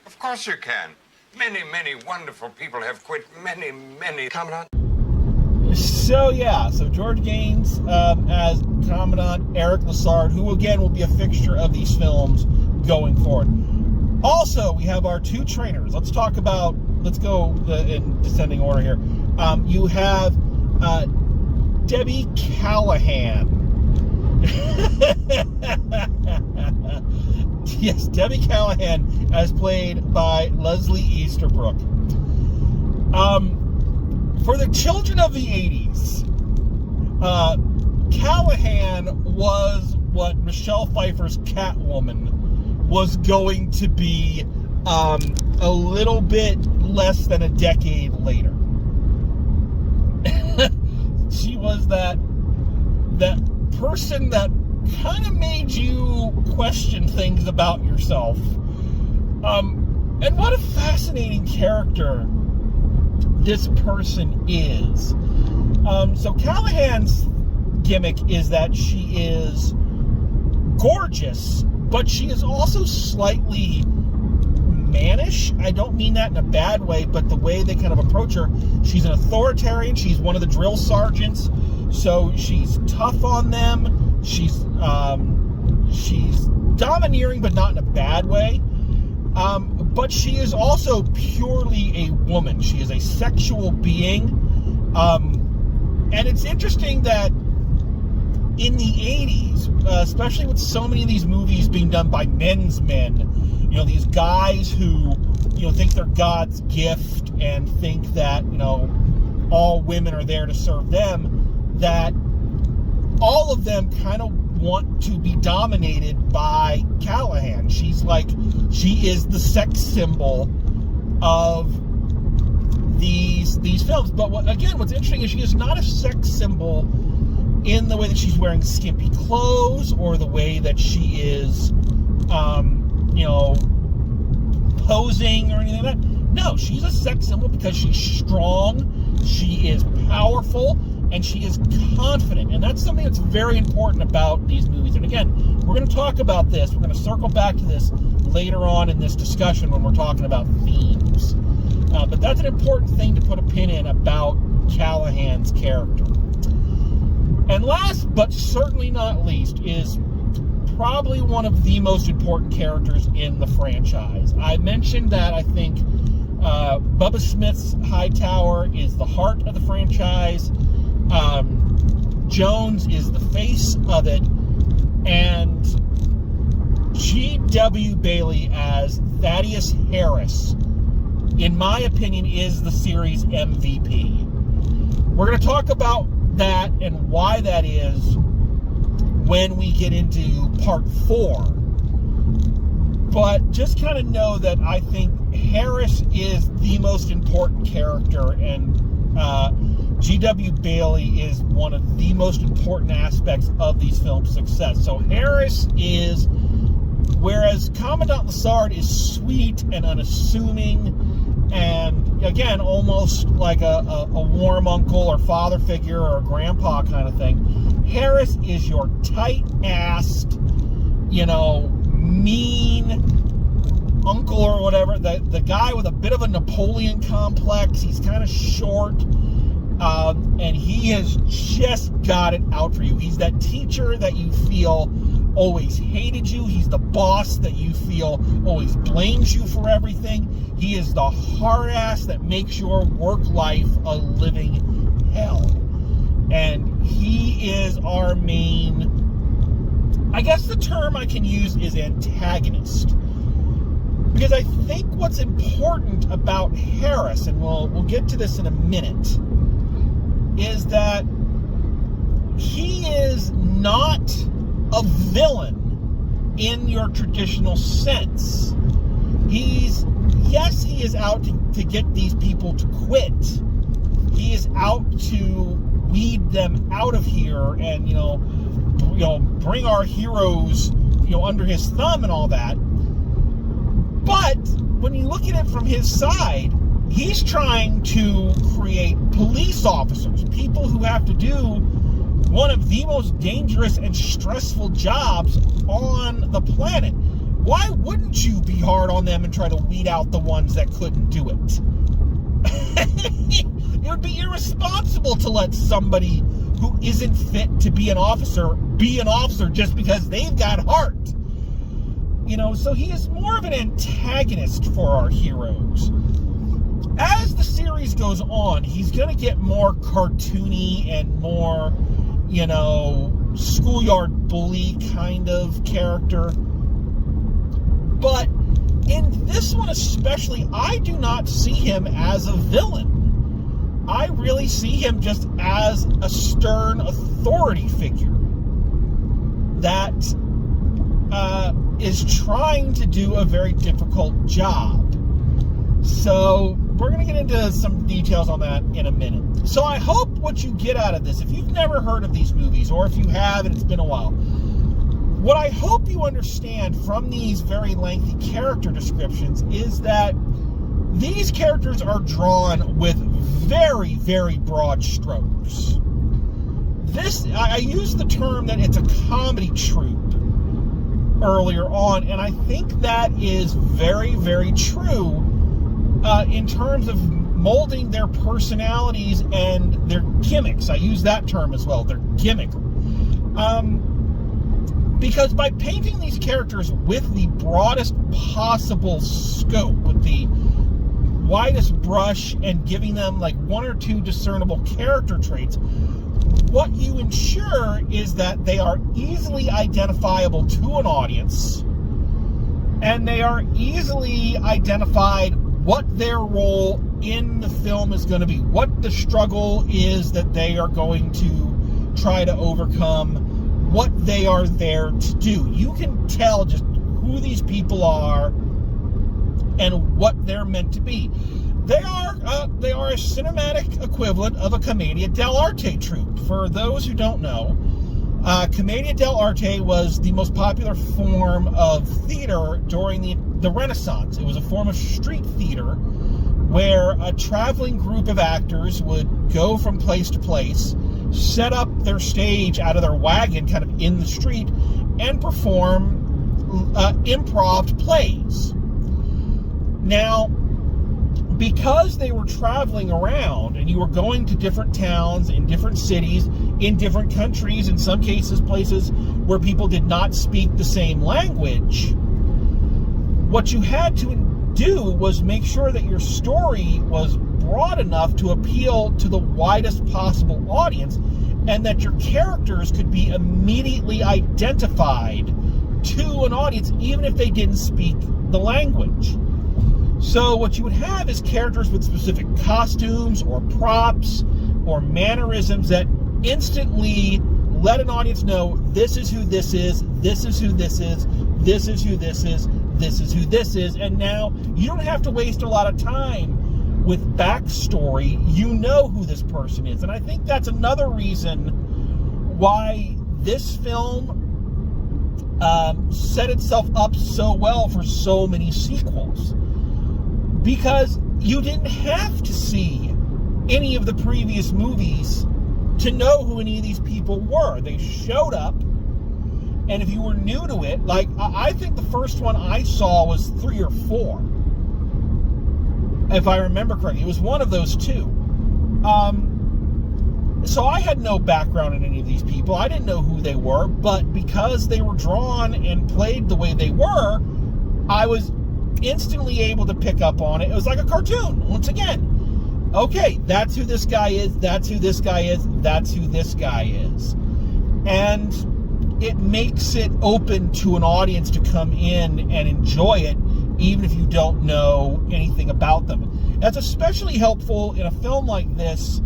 Of course you can. Many, many wonderful people have quit. Many, many. Commandant. So George Gaines as Commandant Eric Lassard, who again will be a fixture of these films going forward. Also, we have our two trainers. Let's go in descending order here. You have Debbie Callahan. Yes, Debbie Callahan, as played by Leslie Easterbrook. For the children of the 80s, Callahan was what Michelle Pfeiffer's Catwoman was going to be a little bit less than a decade later. She was that person that kind of made you question things about yourself. And what a fascinating character this person is. So Callahan's gimmick is that she is gorgeous, but she is also slightly mannish. I don't mean that in a bad way, but the way they kind of approach her, she's an authoritarian. She's one of the drill sergeants, so she's tough on them. She's domineering, but not in a bad way. But she is also purely a woman. She is a sexual being. And it's interesting that in the 80s, especially with so many of these movies being done by men's men, you know, these guys who, you know, think they're God's gift and think that, you know, all women are there to serve them, that all of them kind of want to be dominated by Callahan. She is the sex symbol of these films. But what's interesting is she is not a sex symbol in the way that she's wearing skimpy clothes or the way that she is, posing or anything like that. No, she's a sex symbol because she's strong, she is powerful, and she is confident. And that's something that's very important about these movies. And again, We're going to talk about this. We're going to circle back to this later on in this discussion when we're talking about themes. But that's an important thing to put a pin in about Callahan's character. And last, but certainly not least, is probably one of the most important characters in the franchise. I mentioned that I think Bubba Smith's Hightower is the heart of the franchise. Jones is the face of it. And G.W. Bailey as Thaddeus Harris, in my opinion, is the series MVP. We're going to talk about that and why that is when we get into part 4. But just kind of know that I think Harris is the most important character, and G.W. Bailey is one of the most important aspects of these films' success. So Harris is, whereas Commandant Lassard is sweet and unassuming, and again, almost like a warm uncle or father figure or grandpa kind of thing, Harris is your tight-assed, mean uncle or whatever, the guy with a bit of a Napoleon complex. He's kind of short, and he has just got it out for you. He's that teacher that you feel always hated you. He's the boss that you feel always blames you for everything. He is the hard ass that makes your work life a living hell. And he is our main, I guess the term I can use is antagonist. Because I think what's important about Harris, and we'll get to this in a minute, is that he is not a villain in your traditional sense. He is out to get these people to quit. He is out to weed them out of here and, bring our heroes, under his thumb and all that. But when you look at it from his side, he's trying to create police officers, people who have to do one of the most dangerous and stressful jobs on the planet. Why wouldn't you be hard on them and try to weed out the ones that couldn't do it? It would be irresponsible to let somebody who isn't fit to be an officer just because they've got heart. So he is more of an antagonist for our heroes. As the series goes on, he's going to get more cartoony and more, schoolyard bully kind of character. But in this one especially, I do not see him as a villain. I really see him just as a stern authority figure that is trying to do a very difficult job. So we're going to get into some details on that in a minute. So I hope what you get out of this, if you've never heard of these movies, or if you have and it's been a while, what I hope you understand from these very lengthy character descriptions is that these characters are drawn with very, very broad strokes. I used the term that it's a comedy troupe earlier on, and I think that is very, very true in terms of molding their personalities and their gimmicks. I use that term as well, their gimmick. Because by painting these characters with the broadest possible scope, with the widest brush, and giving them like one or two discernible character traits, what you ensure is that they are easily identifiable to an audience, and they are easily identified what their role in the film is going to be, what the struggle is that they are going to try to overcome, what they are there to do. You can tell just who these people are and what they're meant to be. They are a cinematic equivalent of a Commedia dell'arte troupe. For those who don't know, Commedia dell'arte was the most popular form of theater during the Renaissance. It was a form of street theater where a traveling group of actors would go from place to place, set up their stage out of their wagon kind of in the street, and perform improv plays. Now, because they were traveling around and you were going to different towns in different cities, in different countries, in some cases places where people did not speak the same language, what you had to do was make sure that your story was broad enough to appeal to the widest possible audience, and that your characters could be immediately identified to an audience even if they didn't speak the language. So what you would have is characters with specific costumes or props or mannerisms that instantly let an audience know this is who this is, this is who this is, this is who this is, this is who this is, and now you don't have to waste a lot of time with backstory. You know who this person is. And I think that's another reason why this film set itself up so well for so many sequels. Because you didn't have to see any of the previous movies to know who any of these people were. They showed up, and if you were new to it, like, I think the first one I saw was 3 or 4. If I remember correctly. It was one of those two. So I had no background in any of these people. I didn't know who they were, but because they were drawn and played the way they were, I was instantly able to pick up on it. It was like a cartoon, once again. Okay, that's who this guy is, that's who this guy is, that's who this guy is. And it makes it open to an audience to come in and enjoy it, even if you don't know anything about them. That's especially helpful in a film like this,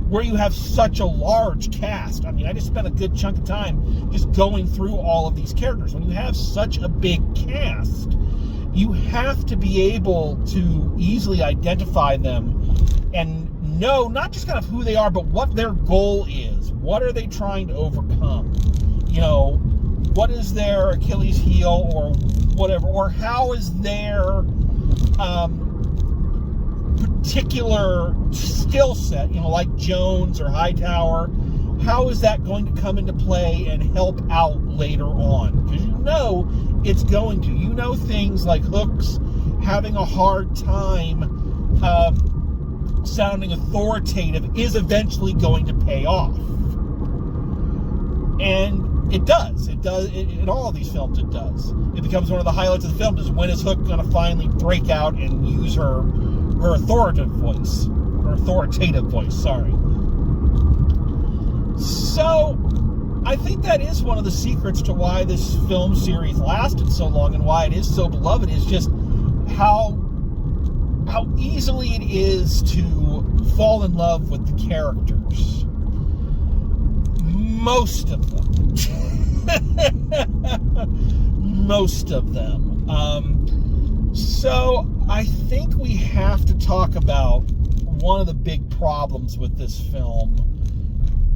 where you have such a large cast. I mean, I just spent a good chunk of time just going through all of these characters. When you have such a big cast, you have to be able to easily identify them and know not just kind of who they are, but what their goal is. What are they trying to overcome? You know, what is their Achilles heel or whatever, or how is their particular skill set, you know, like Jones or Hightower, how is that going to come into play and help out later on? Because you know it's going to. You know things like Hooks having a hard time sounding authoritative is eventually going to pay off. And it does. It does. In all of these films, it does. It becomes one of the highlights of the film, is when is Hook going to finally break out and use her authoritative voice. Her authoritative voice, sorry. So, I think that is one of the secrets to why this film series lasted so long and why it is so beloved, is just how easily it is to fall in love with the characters. Most of them. Most of them. So I think we have to talk about one of the big problems with this film,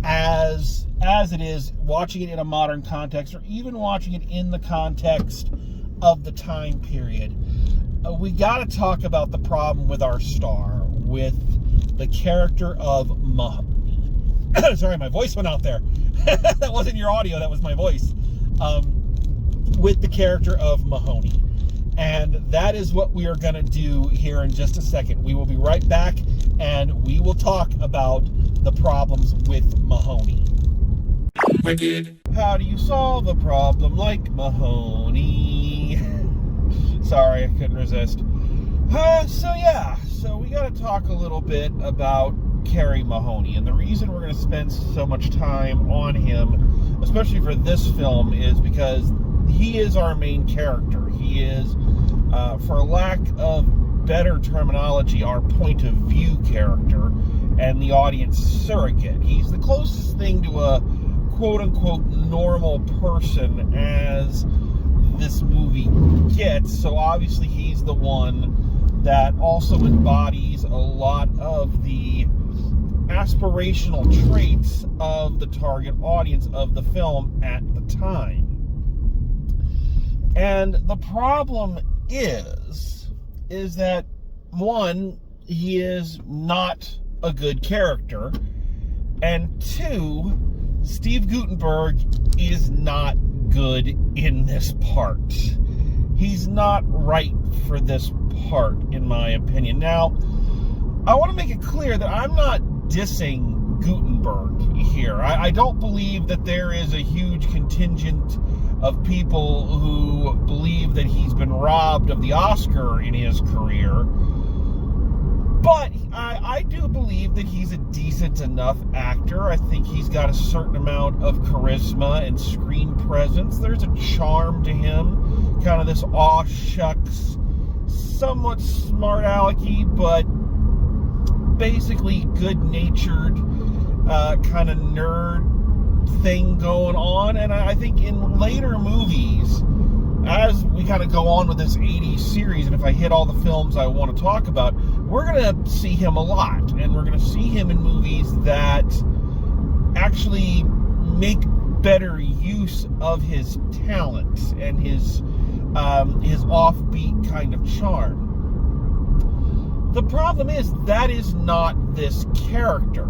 as it is, watching it in a modern context, or even watching it in the context of the time period. We got to talk about the problem with our star, with the character of sorry, my voice went out there. That wasn't your audio, that was my voice. With the character of Mahoney. And that is what we are going to do here in just a second. We will be right back, and we will talk about the problems with Mahoney. Wicked. How do you solve a problem like Mahoney? Sorry, I couldn't resist. So we got to talk a little bit about Kerry Mahoney. And the reason we're going to spend so much time on him, especially for this film, is because he is our main character. He is, for lack of better terminology, our point of view character and the audience surrogate. He's the closest thing to a quote-unquote normal person as this movie gets. So obviously he's the one that also embodies a lot of the aspirational traits of the target audience of the film at the time. And the problem is that, one, he is not a good character, and two, Steve Guttenberg is not good in this part. He's not right for this part, in my opinion. Now, I want to make it clear that I'm not dissing Guttenberg here. I don't believe that there is a huge contingent of people who believe that he's been robbed of the Oscar in his career. But I do believe that he's a decent enough actor. I think he's got a certain amount of charisma and screen presence. There's a charm to him. Kind of this aw shucks, somewhat smart alecky, but basically good-natured kind of nerd thing going on. And I think in later movies, as we kind of go on with this 80s series, and if I hit all the films I want to talk about, we're going to see him a lot. And we're going to see him in movies that actually make better use of his talent and his offbeat kind of charm. The problem is that is not this character.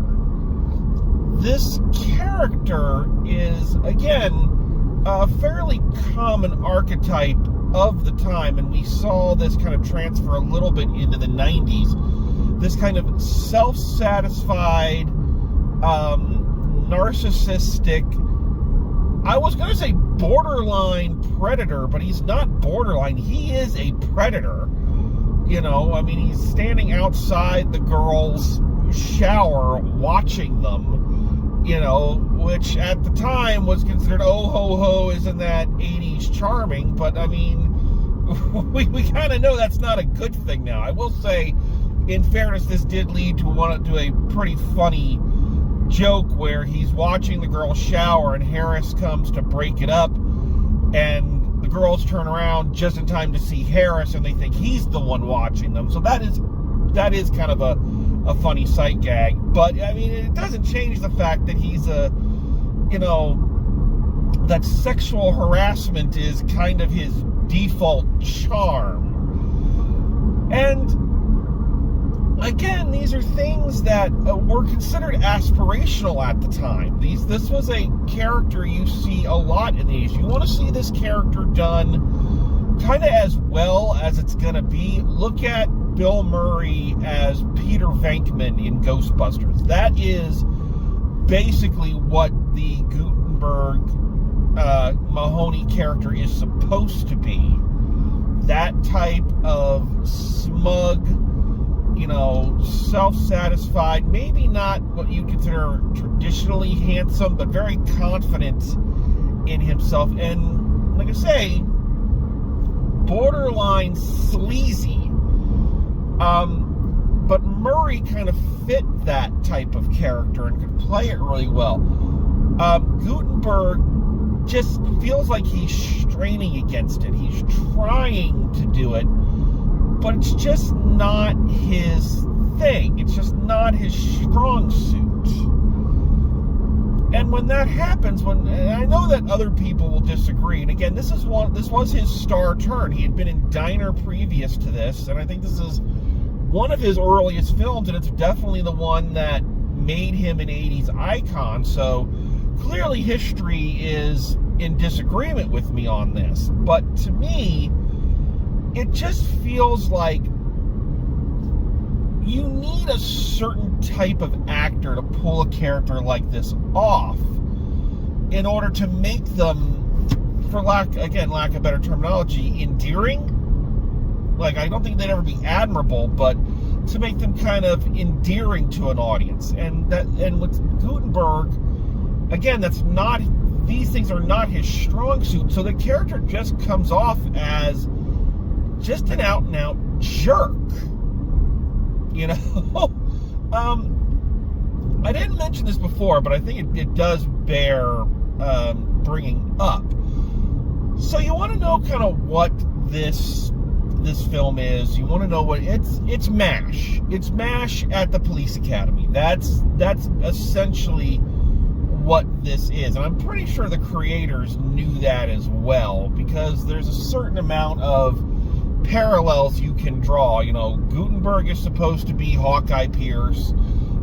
This character is, again, a fairly common archetype of the time, and we saw this kind of transfer a little bit into the 90s. This kind of self-satisfied, narcissistic, I was going to say borderline predator, but he's not borderline. He is a predator. You know, I mean, he's standing outside the girls' shower watching them, you know, which at the time was considered, oh ho ho, isn't that 80s charming? But I mean, we kind of know that's not a good thing now. I will say, in fairness, this did lead to a pretty funny joke where he's watching the girls shower and Harris comes to break it up, and the girls turn around just in time to see Harris, and they think he's the one watching them. So that is kind of a funny sight gag. But I mean, it doesn't change the fact that he's that sexual harassment is kind of his default charm. And again, these are things that were considered aspirational at the time. This was a character you see a lot in the 80s. You want to see this character done kind of as well as it's going to be. Look at Bill Murray as Peter Venkman in Ghostbusters. That is basically what the Guttenberg Mahoney character is supposed to be. That type of smug, you know, self-satisfied, maybe not what you consider traditionally handsome, but very confident in himself. And like I say, borderline sleazy. But Murray kind of fit that type of character and could play it really well. Guttenberg just feels like he's straining against it. He's trying to do it, but it's just not his thing. It's just not his strong suit. And when that happens, and I know that other people will disagree, and again, this was his star turn. He had been in Diner previous to this, and I think this is one of his earliest films, and it's definitely the one that made him an 80s icon. So clearly history is in disagreement with me on this. But to me, it just feels like you need a certain type of actor to pull a character like this off in order to make them, for lack of better terminology, endearing. Like, I don't think they'd ever be admirable, but to make them kind of endearing to an audience. And with Guttenberg, again, these things are not his strong suit. So the character just comes off as just an out and out jerk. You know? I didn't mention this before, but I think it does bear bringing up. So you want to know kind of what this film is. You want to know what it's MASH. It's MASH at the police academy. That's essentially what this is. And I'm pretty sure the creators knew that as well, because there's a certain amount of parallels you can draw. You know, Guttenberg is supposed to be Hawkeye Pierce.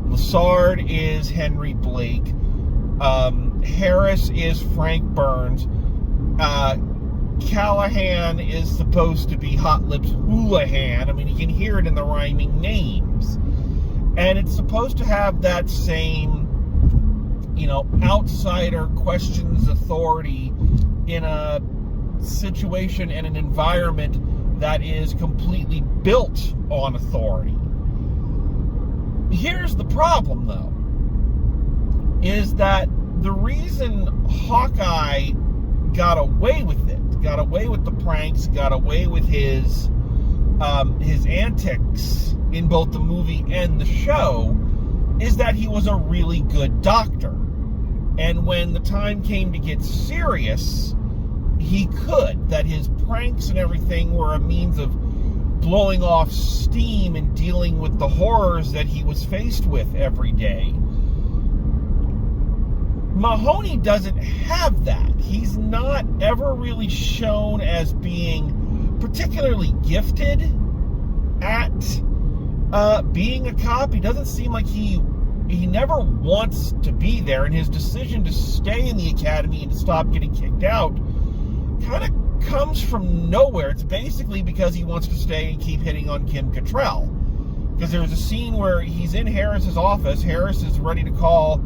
Lassard is Henry Blake. Harris is Frank Burns. Callahan is supposed to be Hot Lips Houlihan. I mean, you can hear it in the rhyming names. And it's supposed to have that same, outsider questions authority in a situation and an environment that is completely built on authority. Here's the problem, though, is that the reason Hawkeye got away with it, got away with the pranks, got away with his antics in both the movie and the show, is that he was a really good doctor. And when the time came to get serious, he could. That his pranks and everything were a means of blowing off steam and dealing with the horrors that he was faced with every day. Mahoney doesn't have that. He's not ever really shown as being particularly gifted at being a cop. He doesn't seem like he never wants to be there, and his decision to stay in the academy and to stop getting kicked out kind of comes from nowhere. It's basically because he wants to stay and keep hitting on Kim Cattrall. Because there's a scene where he's in Harris's office. Harris is ready to call,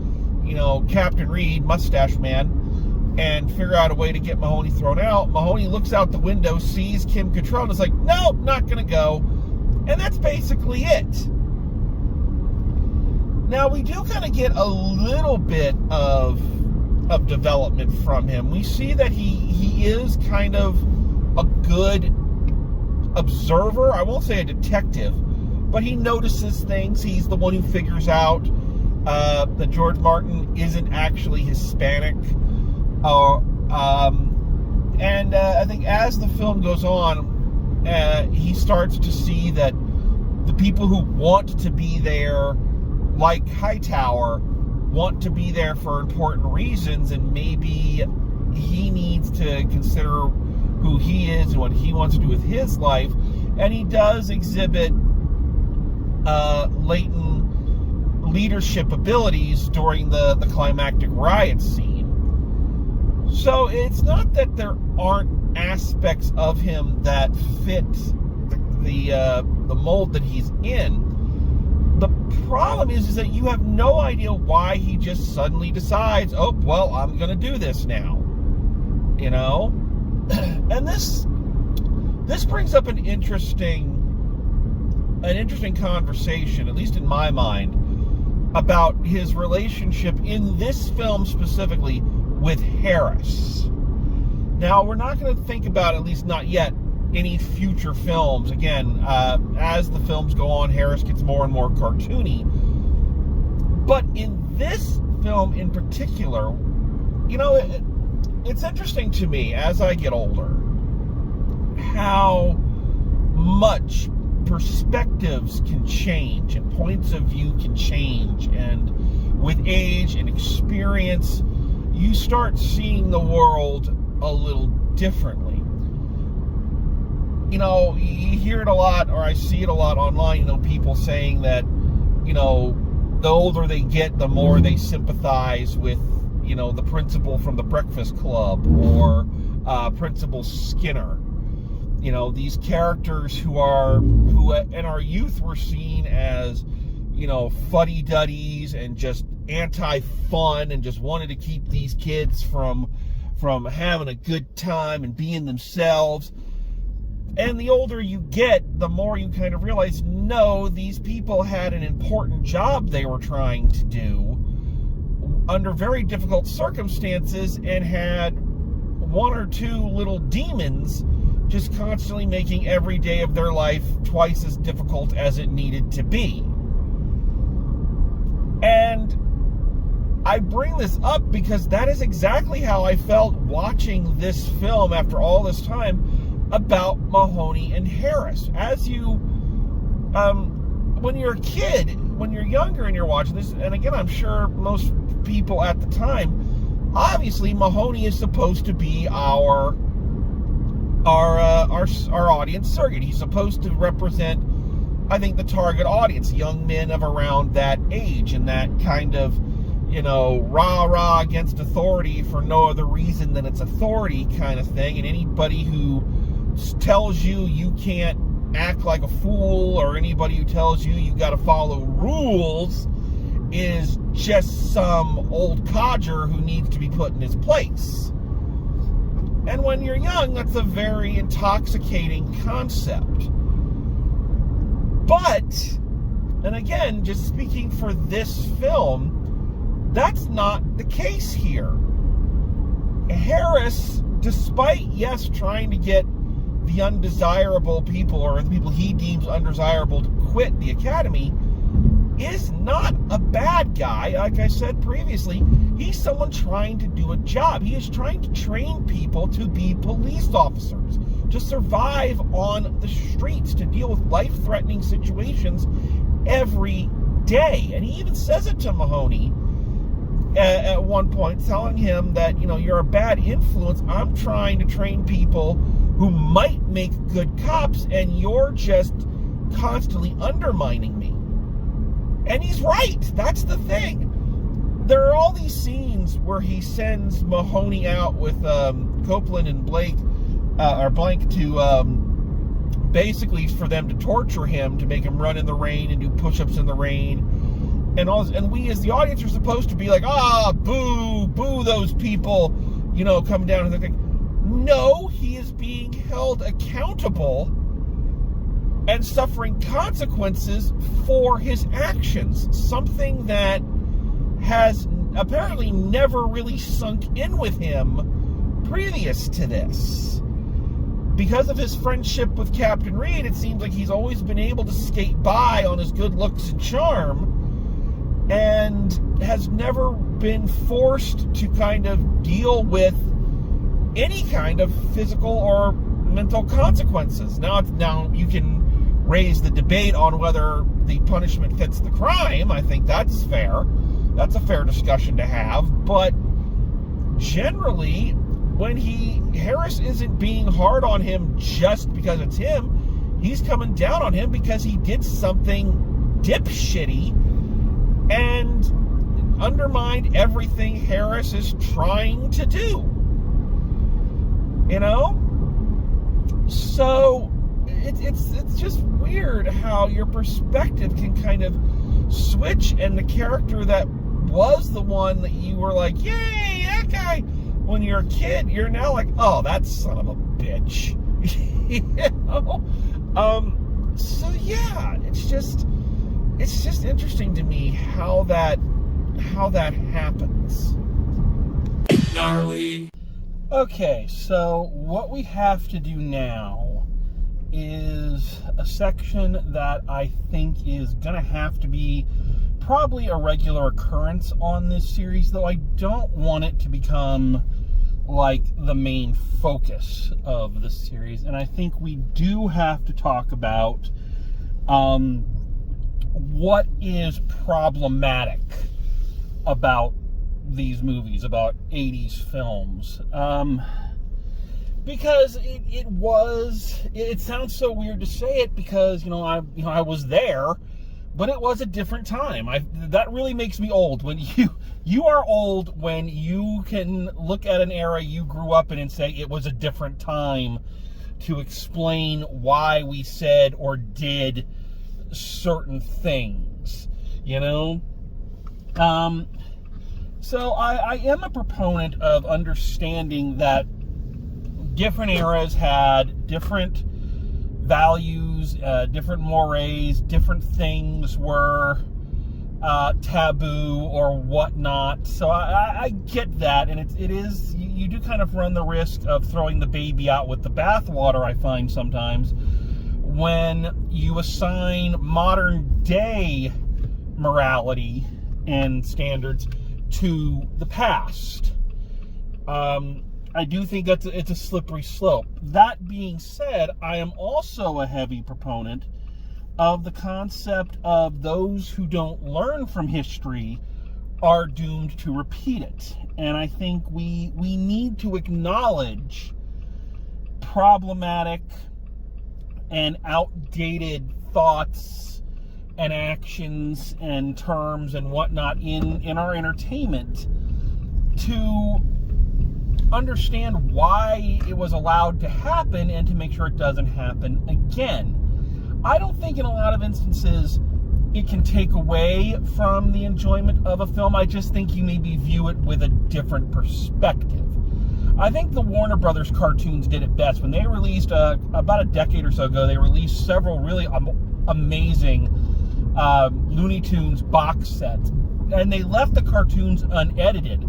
Captain Reed, Mustache Man, and figure out a way to get Mahoney thrown out. Mahoney looks out the window, sees Kim Cattrall, and is like, nope, not going to go. And that's basically it. Now, we do kind of get a little bit of development from him. We see that he is kind of a good observer. I won't say a detective, but he notices things. He's the one who figures out that George Martin isn't actually Hispanic. And I think as the film goes on, he starts to see that the people who want to be there, like Hightower, want to be there for important reasons, and maybe he needs to consider who he is and what he wants to do with his life. And he does exhibit latent leadership abilities during the climactic riot scene. So it's not that there aren't aspects of him that fit the mold that he's in. The problem is that you have no idea why he just suddenly decides, oh, well, I'm going to do this now. And this brings up an interesting conversation, at least in my mind, about his relationship in this film specifically with Harris. Now, we're not going to think about, at least not yet, any future films. Again, as the films go on, Harris gets more and more cartoony. But in this film in particular, it's interesting to me as I get older how much perspectives can change and points of view can change. And with age and experience, you start seeing the world a little differently. You hear it a lot, or I see it a lot online, people saying that, the older they get, the more they sympathize with, the principal from The Breakfast Club or Principal Skinner. These characters who in our youth were seen as, fuddy-duddies and just anti-fun and just wanted to keep these kids from having a good time and being themselves. And the older you get, the more you kind of realize, no, these people had an important job they were trying to do under very difficult circumstances and had one or two little demons just constantly making every day of their life twice as difficult as it needed to be. And I bring this up because that is exactly how I felt watching this film after all this time about Mahoney and Harris. As you, when you're a kid, when you're younger and you're watching this, and again, I'm sure most people at the time, obviously Mahoney is supposed to be our audience surrogate. He's supposed to represent, I think, the target audience, young men of around that age and that kind of, rah-rah against authority for no other reason than it's authority kind of thing. And anybody who tells you you can't act like a fool, or anybody who tells you you got to follow rules, is just some old codger who needs to be put in his place. And when you're young, that's a very intoxicating concept. But, and again, just speaking for this film, that's not the case here. Harris, despite, yes, trying to get the undesirable people, or the people he deems undesirable, to quit the academy, is not a bad guy. Like I said previously, he's someone trying to do a job. He is trying to train people to be police officers, to survive on the streets, to deal with life-threatening situations every day. And he even says it to Mahoney at one point, telling him that, you're a bad influence. I'm trying to train people who might make good cops, and you're just constantly undermining me. And he's right. That's the thing. There are all these scenes where he sends Mahoney out with Copeland and Blake, or Blank, to basically for them to torture him, to make him run in the rain and do push-ups in the rain. And all this, and we as the audience are supposed to be like, boo, boo those people, coming down. And they're like, no, he is being held accountable and suffering consequences for his actions. Something that has apparently never really sunk in with him previous to this. Because of his friendship with Captain Reed, it seems like he's always been able to skate by on his good looks and charm, and has never been forced to kind of deal with any kind of physical or mental consequences. Now you can raise the debate on whether the punishment fits the crime. I think that's fair. That's a fair discussion to have. But generally, when Harris isn't being hard on him just because it's him, he's coming down on him because he did something dipshitty and undermined everything Harris is trying to do. So it's just weird how your perspective can kind of switch, and the character that was the one that you were like, yay, that guy, when you're a kid, you're now like, oh, that son of a bitch. So yeah, it's just interesting to me how that happens. Gnarly. Okay, so what we have to do now is a section that I think is going to have to be probably a regular occurrence on this series, though I don't want it to become like the main focus of the series. And I think we do have to talk about what is problematic about these movies, about 80s films, because it sounds so weird to say it, because I was there, but it was a different time. That really makes me old. When you are old when you can look at an era you grew up in and say it was a different time, to explain why we said or did certain things, So I am a proponent of understanding that different eras had different values, different mores, different things were taboo or whatnot. So I get that, and it is, you do kind of run the risk of throwing the baby out with the bathwater, I find sometimes, when you assign modern day morality and standards to the past. I do think it's a slippery slope. That being said, I am also a heavy proponent of the concept of those who don't learn from history are doomed to repeat it. And I think we need to acknowledge problematic and outdated thoughts and actions and terms and whatnot in our entertainment to understand why it was allowed to happen and to make sure it doesn't happen again. I don't think in a lot of instances it can take away from the enjoyment of a film. I just think you maybe view it with a different perspective. I think the Warner Brothers cartoons did it best. When they released, about a decade or so ago, they released several really amazing Looney Tunes box sets. And they left the cartoons unedited,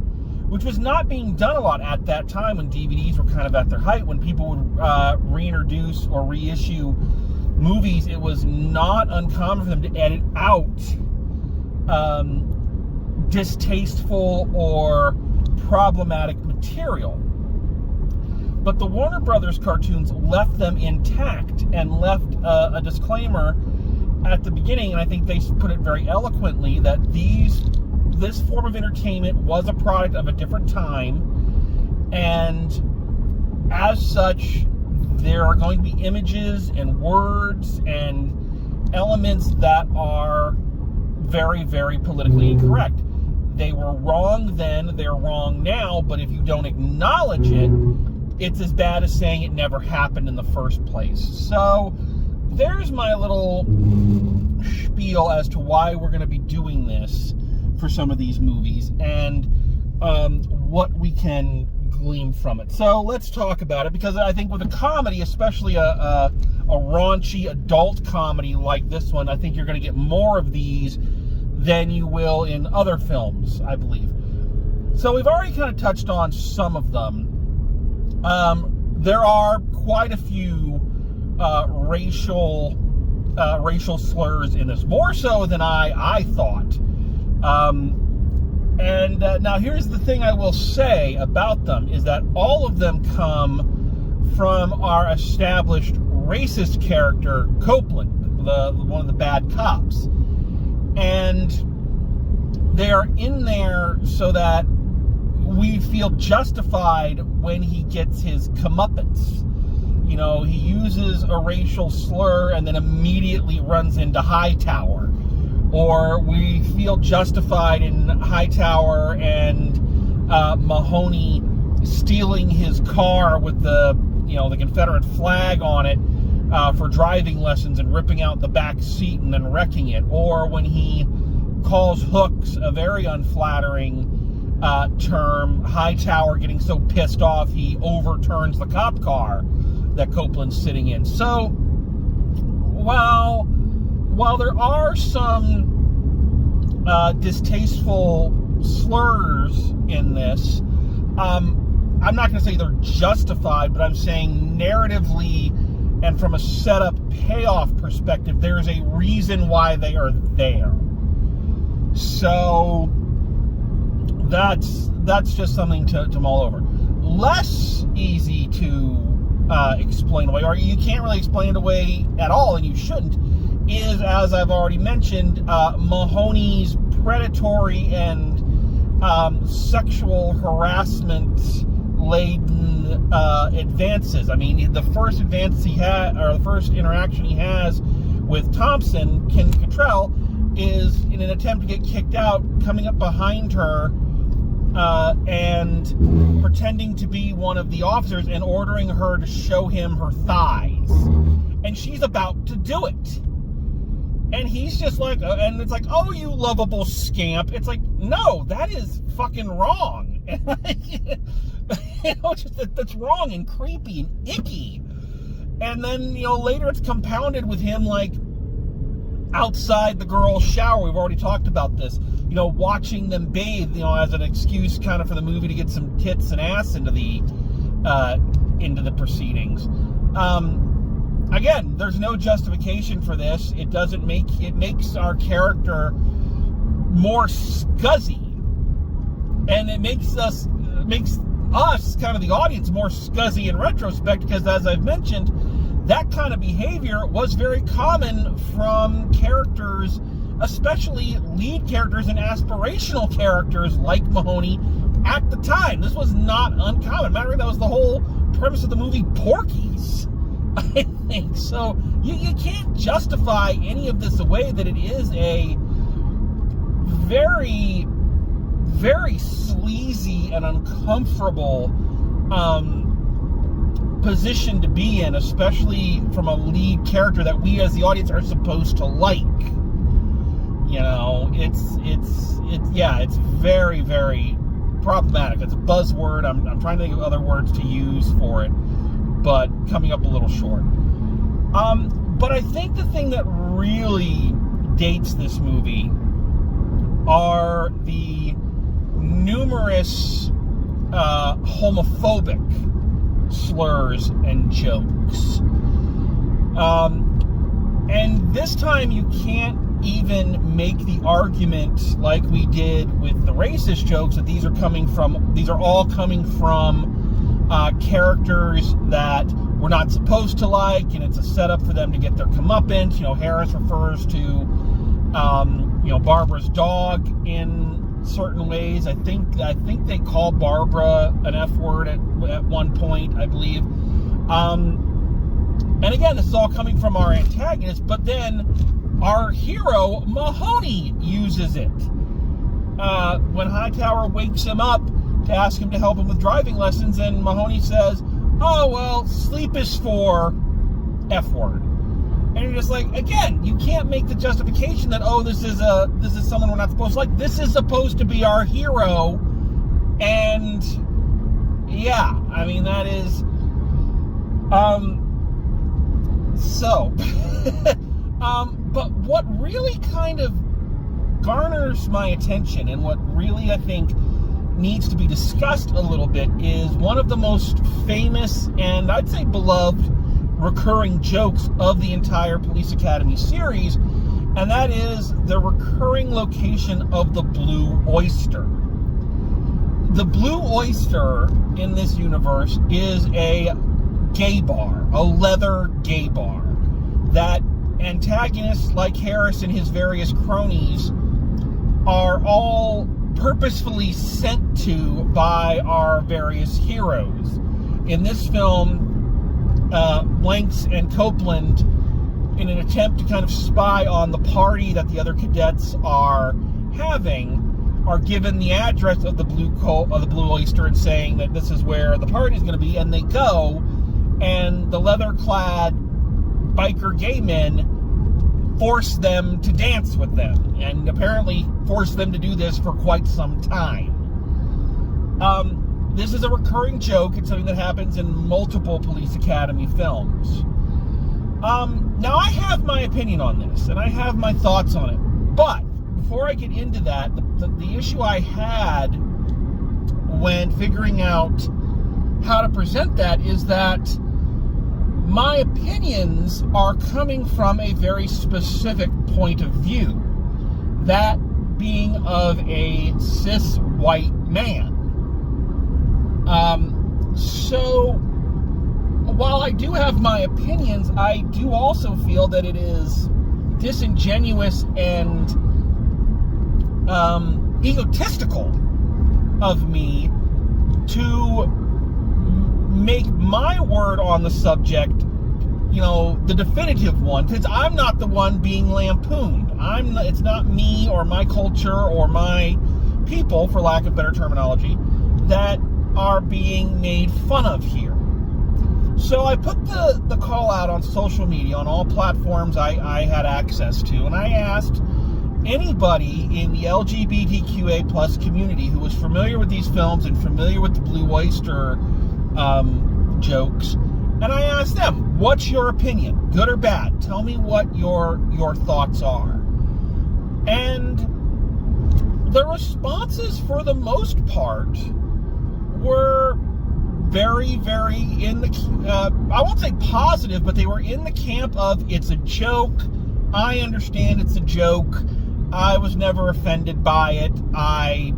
which was not being done a lot at that time when DVDs were kind of at their height. When people would reintroduce or reissue movies, it was not uncommon for them to edit out distasteful or problematic material. But the Warner Brothers cartoons left them intact and left a disclaimer at the beginning, and I think they put it very eloquently, that this form of entertainment was a product of a different time, and as such, there are going to be images and words and elements that are very, very politically incorrect. They were wrong then, they're wrong now, but if you don't acknowledge it, it's as bad as saying it never happened in the first place. So there's my little spiel as to why we're going to be doing this for some of these movies and what we can glean from it. So let's talk about it, because I think with a comedy, especially a raunchy adult comedy like this one, I think you're going to get more of these than you will in other films, I believe. So we've already kind of touched on some of them. There are quite a few racial slurs in this, more so than I thought. Now here's the thing I will say about them, is that all of them come from our established racist character, Copeland, one of the bad cops. And they are in there so that we feel justified when he gets his comeuppance. You know, he uses a racial slur and then immediately runs into Hightower. Or we feel justified in Hightower and Mahoney stealing his car with the Confederate flag on it for driving lessons and ripping out the back seat and then wrecking it. Or when he calls Hooks a very unflattering term, Hightower getting so pissed off he overturns the cop car that Copeland's sitting in. So while there are some distasteful slurs in this, I'm not going to say they're justified, but I'm saying narratively and from a setup payoff perspective, there's a reason why they are there. So that's just something to mull over. Less easy to explain away, or you can't really explain it away at all, and you shouldn't, is, as I've already mentioned, Mahoney's predatory and sexual harassment-laden advances. I mean, the first advance he had, or the first interaction he has with Thompson, Ken Cottrell, is in an attempt to get kicked out, coming up behind her and pretending to be one of the officers and ordering her to show him her thighs. And she's about to do it. And he's just like, and it's like, oh, you lovable scamp. It's like, no, that is fucking wrong. That's wrong and creepy and icky. And then, later it's compounded with him, like, outside the girl's shower. We've already talked about this. Watching them bathe, as an excuse kind of for the movie to get some tits and ass into the proceedings. Again, there's no justification for this. It makes our character more scuzzy. And it makes us kind of the audience more scuzzy in retrospect, because as I've mentioned, that kind of behavior was very common from characters, especially lead characters and aspirational characters like Mahoney at the time. This was not uncommon. Matter of fact, that was the whole premise of the movie Porky's. I point. So you can't justify any of this away, that it is a very, very sleazy and uncomfortable position to be in, especially from a lead character that we as the audience are supposed to like. You know, it's very, very problematic. It's a buzzword. I'm trying to think of other words to use for it, but coming up a little short. But I think the thing that really dates this movie are the numerous homophobic slurs and jokes. And this time you can't even make the argument like we did with the racist jokes that these are all coming from characters that we're not supposed to like, and it's a setup for them to get their comeuppance. You know, Harris refers to Barbara's dog in certain ways. I think they call Barbara an F word at one point, I believe. And again, this is all coming from our antagonist, but then our hero, Mahoney, uses it. When Hightower wakes him up to ask him to help him with driving lessons, and Mahoney says, "Oh, well, sleep is for F word." And you're just like, again, you can't make the justification that, oh, this is someone we're not supposed to like. This is supposed to be our hero. And yeah, I mean, that is, but what really kind of garners my attention, and what really I think needs to be discussed a little bit, is one of the most famous and I'd say beloved recurring jokes of the entire Police Academy series, and that is the recurring location of the Blue Oyster. The Blue Oyster in this universe is a gay bar, a leather gay bar, that antagonists like Harris and his various cronies are all purposefully sent to by our various heroes. In this film, Blanks and Copeland, in an attempt to kind of spy on the party that the other cadets are having, are given the address of the Blue Oyster and saying that this is where the party is going to be, and they go, and the leather-clad biker gay men force them to dance with them, and apparently force them to do this for quite some time. This is a recurring joke. It's something that happens in multiple Police Academy films. Now, I have my opinion on this, and I have my thoughts on it. But before I get into that, the issue I had when figuring out how to present that is that my opinions are coming from a very specific point of view. That being of a cis white man. So, while I do have my opinions, I do also feel that it is disingenuous and egotistical of me to make my word on the subject, the definitive one, because I'm not the one being lampooned. It's not me or my culture or my people, for lack of better terminology, that are being made fun of here. So I put the call out on social media, on all platforms I had access to, and I asked anybody in the LGBTQA plus community who was familiar with these films and familiar with the Blue Oyster jokes, and I asked them, what's your opinion, good or bad? Tell me what your thoughts are. And the responses, for the most part, were very, very in the, I won't say positive, but they were in the camp of, it's a joke, I understand it's a joke, I was never offended by it, it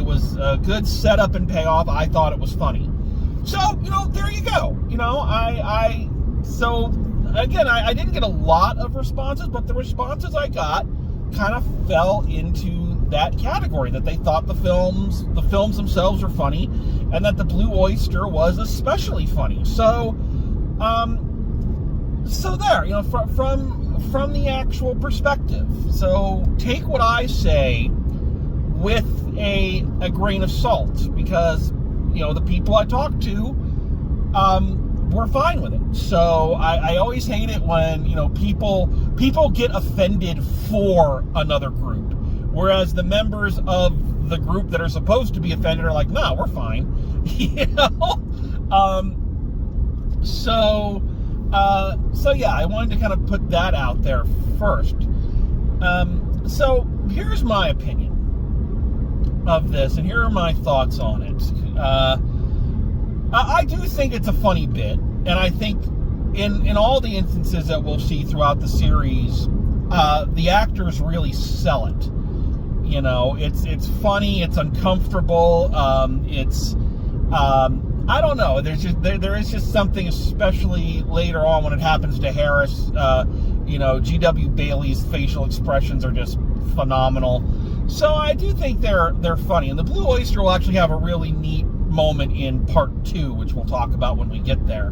was a good setup and payoff, I thought it was funny. So, there you go. So again, I didn't get a lot of responses, but the responses I got kind of fell into that category, that they thought the films themselves were funny, and that the Blue Oyster was especially funny. So, So there, from the actual perspective. So take what I say with a grain of salt, because the people I talk to were fine with it. So I always hate it when people get offended for another group, whereas the members of the group that are supposed to be offended are like, no, we're fine. So yeah, I wanted to kind of put that out there first. So here's my opinion of this, and here are my thoughts on it. I do think it's a funny bit, and I think in all the instances that we'll see throughout the series, the actors really sell it. It's funny, it's uncomfortable, I don't know. There is just something, especially later on when it happens to Harris. G.W. Bailey's facial expressions are just phenomenal. So I do think they're funny. And the Blue Oyster will actually have a really neat moment in part 2, which we'll talk about when we get there.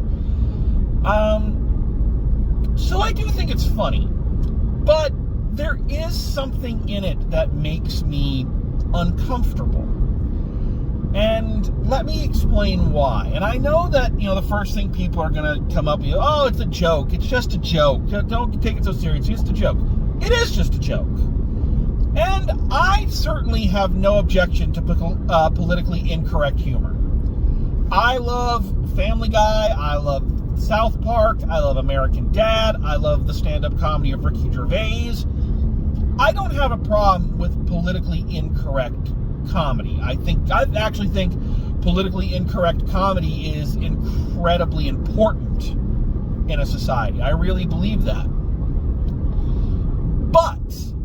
So I do think it's funny, but there is something in it that makes me uncomfortable. And let me explain why. And I know that, the first thing people are going to come up with, oh, it's a joke. It's just a joke. Don't take it so seriously. It's just a joke. It is just a joke. And I certainly have no objection to politically incorrect humor. I love Family Guy. I love South Park. I love American Dad. I love the stand-up comedy of Ricky Gervais. I don't have a problem with politically incorrect comedy. I actually think politically incorrect comedy is incredibly important in a society. I really believe that. But,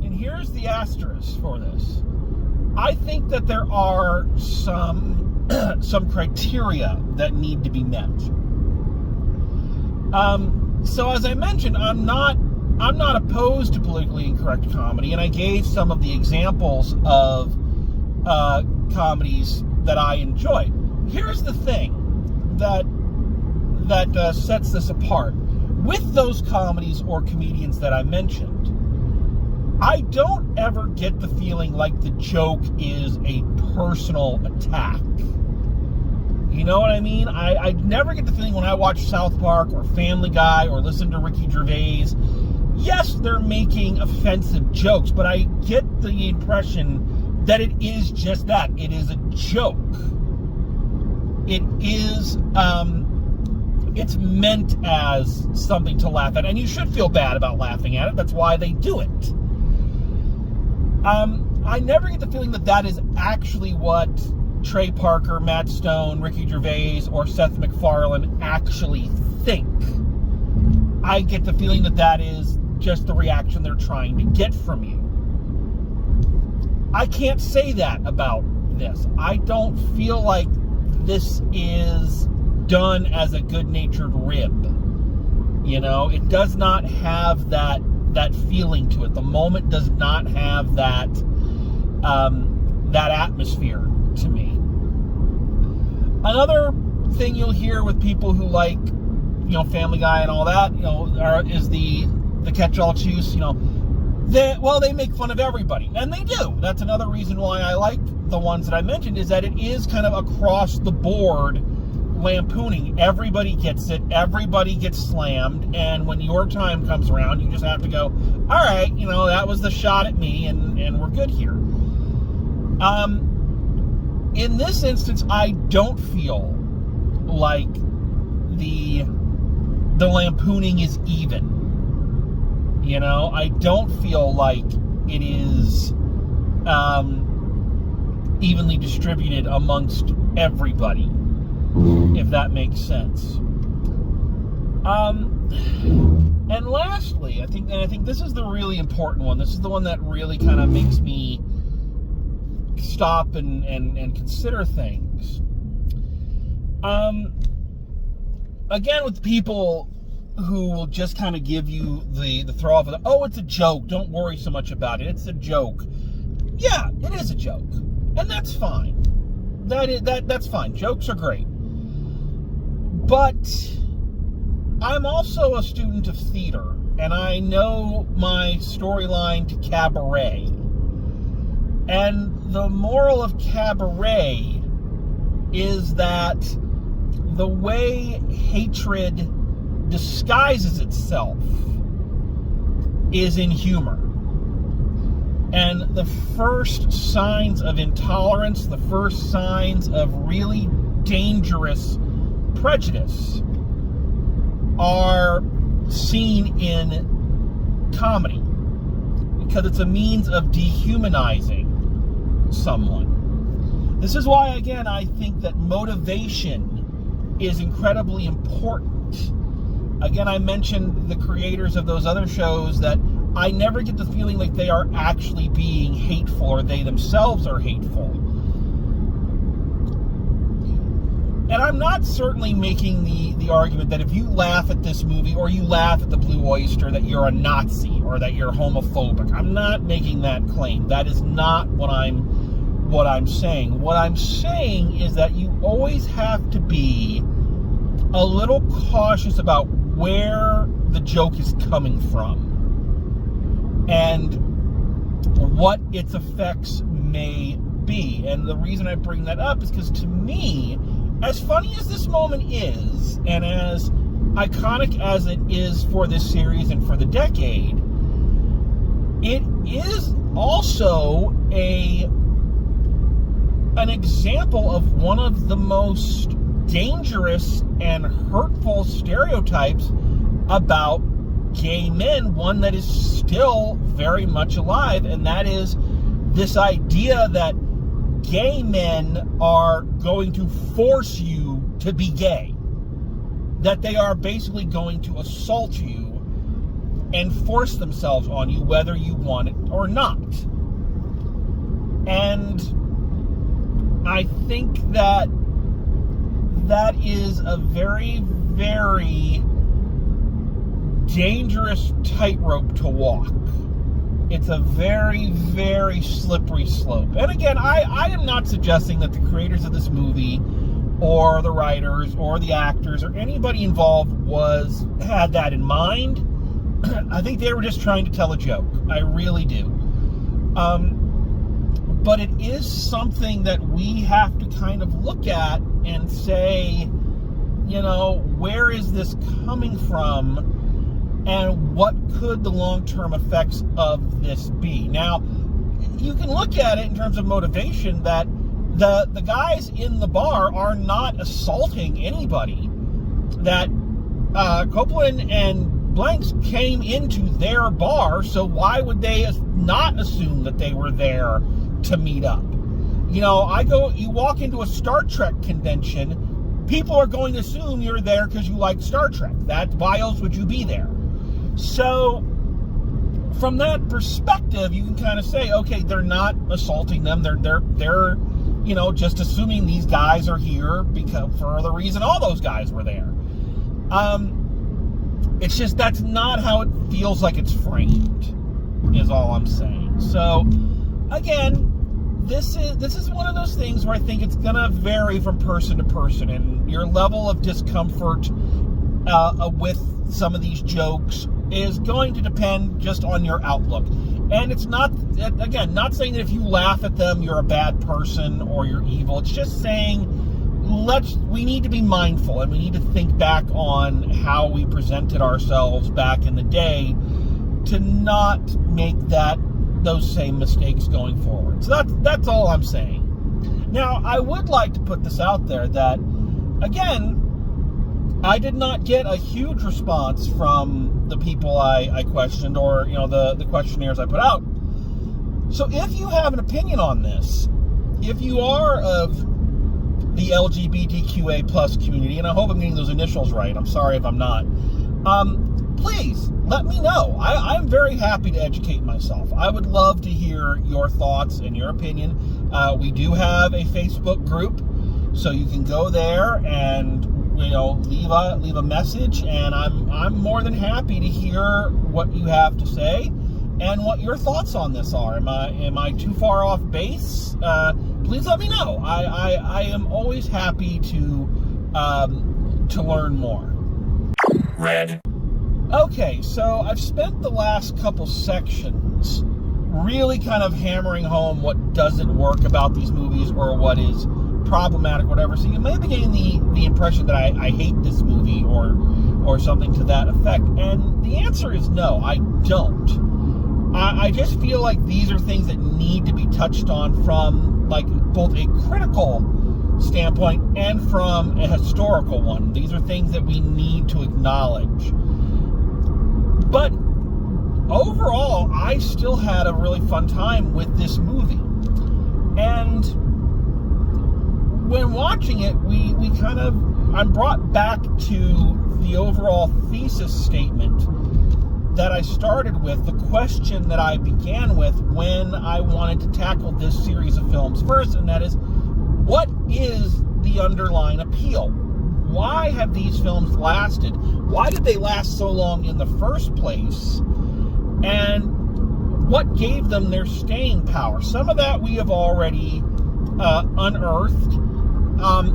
and here's the asterisk for this, I think that there are some criteria that need to be met. So as I mentioned, I'm not opposed to politically incorrect comedy, and I gave some of the examples of comedies that I enjoy. Here's the thing that sets this apart. With those comedies or comedians that I mentioned, I don't ever get the feeling like the joke is a personal attack. You know what I mean? I never get the feeling when I watch South Park or Family Guy or listen to Ricky Gervais, yes, they're making offensive jokes, but I get the impression that it is just that. It is a joke. It is, it's meant as something to laugh at, and you should feel bad about laughing at it. That's why they do it. I never get the feeling that is actually what Trey Parker, Matt Stone, Ricky Gervais, or Seth MacFarlane actually think. I get the feeling that is just the reaction they're trying to get from you. I can't say that about this. I don't feel like this is done as a good-natured rib. It does not have that feeling to it. The moment does not have that atmosphere to me. Another thing you'll hear with people who like, Family Guy and all that, is the catch-all juice, they make fun of everybody, and they do. That's another reason why I like the ones that I mentioned, is that it is kind of across the board lampooning. Everybody gets it, everybody gets slammed, and when your time comes around, you just have to go, all right, that was the shot at me, and we're good here. In this instance, I don't feel like the lampooning is even. I don't feel like it is evenly distributed amongst everybody, if that makes sense. And lastly, I think this is the really important one. This is the one that really kind of makes me stop and consider things. Again, with people who will just kind of give you the throw off of, oh, it's a joke, don't worry so much about it, it's a joke. Yeah, it is a joke, and that's fine. That's fine. Jokes are great. But I'm also a student of theater, and I know my storyline to Cabaret. And the moral of Cabaret is that the way hatred disguises itself is in humor. And the first signs of intolerance, the first signs of really dangerous prejudice are seen in comedy, because it's a means of dehumanizing someone. This is why, again, I think that motivation is incredibly important. Again, I mentioned the creators of those other shows that I never get the feeling like they are actually being hateful or they themselves are hateful. And I'm not certainly making the argument that if you laugh at this movie or you laugh at the Blue Oyster that you're a Nazi or that you're homophobic. I'm not making that claim. That is not what I'm saying. What I'm saying is that you always have to be a little cautious about where the joke is coming from and what its effects may be. And the reason I bring that up is because, to me, as funny as this moment is, and as iconic as it is for this series and for the decade, it is also an example of one of the most dangerous and hurtful stereotypes about gay men, one that is still very much alive, and that is this idea that gay men are going to force you to be gay. That they are basically going to assault you and force themselves on you whether you want it or not. And I think that is a very, very dangerous tightrope to walk. It's a very, very slippery slope. And again, I am not suggesting that the creators of this movie or the writers or the actors or anybody involved had that in mind. I think they were just trying to tell a joke. I really do. But it is something that we have to kind of look at and say, where is this coming from? And what could the long-term effects of this be? Now, you can look at it in terms of motivation that the guys in the bar are not assaulting anybody. That Copeland and Blanks came into their bar, so why would they not assume that they were there to meet up? You walk into a Star Trek convention, people are going to assume you're there because you like Star Trek. Why else would you be there? So, from that perspective, you can kind of say, okay, they're not assaulting them. They're just assuming these guys are here because for the reason all those guys were there. It's just that's not how it feels like it's framed, is all I'm saying. So, again, this is one of those things where I think it's gonna vary from person to person, and your level of discomfort with some of these jokes is going to depend just on your outlook. And it's not saying that if you laugh at them, you're a bad person or you're evil. It's just saying we need to be mindful and we need to think back on how we presented ourselves back in the day to not make those same mistakes going forward. So that's all I'm saying. Now, I would like to put this out there that, again, I did not get a huge response from the people I questioned or, the questionnaires I put out. So if you have an opinion on this, if you are of the LGBTQA plus community, and I hope I'm getting those initials right, I'm sorry if I'm not, please let me know. I'm very happy to educate myself. I would love to hear your thoughts and your opinion. We do have a Facebook group, so you can go there and leave a message, and I'm more than happy to hear what you have to say and what your thoughts on this are. Am I too far off base? Please let me know. I am always happy to learn more. Red. Okay, so I've spent the last couple sections really kind of hammering home what doesn't work about these movies or what is problematic, whatever. So you may be getting the impression that I hate this movie or something to that effect. And the answer is no, I don't. I just feel like these are things that need to be touched on from like both a critical standpoint and from a historical one. These are things that we need to acknowledge. But overall, I still had a really fun time with this movie. And when watching it, I'm brought back to the overall thesis statement that I started with, the question that I began with when I wanted to tackle this series of films first, and that is, what is the underlying appeal? Why have these films lasted? Why did they last so long in the first place? And what gave them their staying power? Some of that we have already unearthed.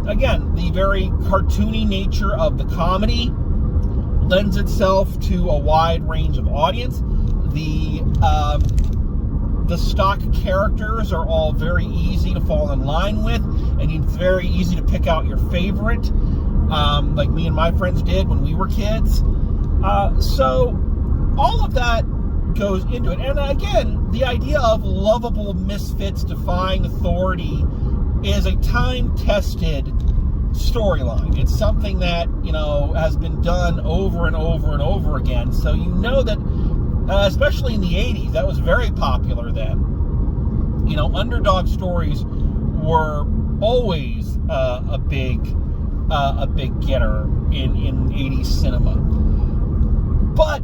Again, the very cartoony nature of the comedy lends itself to a wide range of audience. The stock characters are all very easy to fall in line with, and it's very easy to pick out your favorite, like me and my friends did when we were kids. So all of that goes into it. And again, the idea of lovable misfits defying authority is a time-tested storyline. It's something that, has been done over and over and over again. So you know that, especially in the 80s, that was very popular then. Underdog stories were always a big getter in 80s cinema. But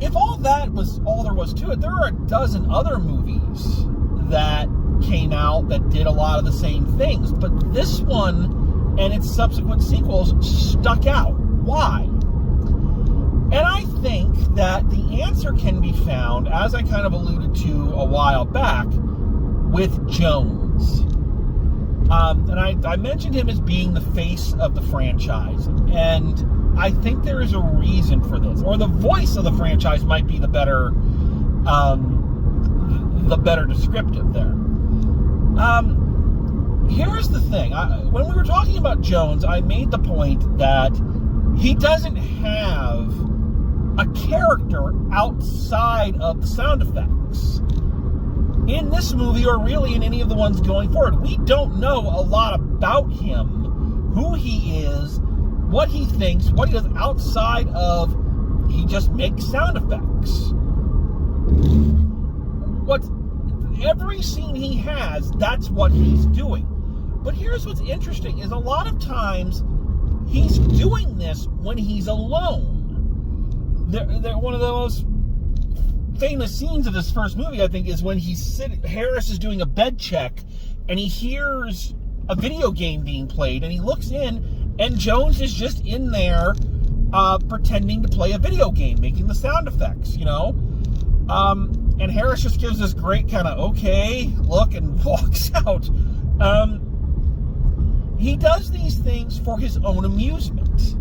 if all that was all there was to it, there are a dozen other movies that came out that did a lot of the same things. But this one and its subsequent sequels stuck out. Why? And I think that the answer can be found, as I kind of alluded to a while back, with Jones. And I mentioned him as being the face of the franchise. And I think there is a reason for this. Or the voice of the franchise might be the better descriptive there. Here's the thing. When we were talking about Jones, I made the point that he doesn't have a character outside of the sound effects. In this movie, or really in any of the ones going forward, we don't know a lot about him, who he is, what he thinks, what he does outside of he just makes sound effects. Every scene he has, that's what he's doing. But here's what's interesting, is a lot of times he's doing this when he's alone. One of the most famous scenes of this first movie, I think, is when Harris is doing a bed check, and he hears a video game being played, and he looks in, and Jones is just in there pretending to play a video game, making the sound effects, and Harris just gives this great kind of okay look and walks out. He does these things for his own amusement.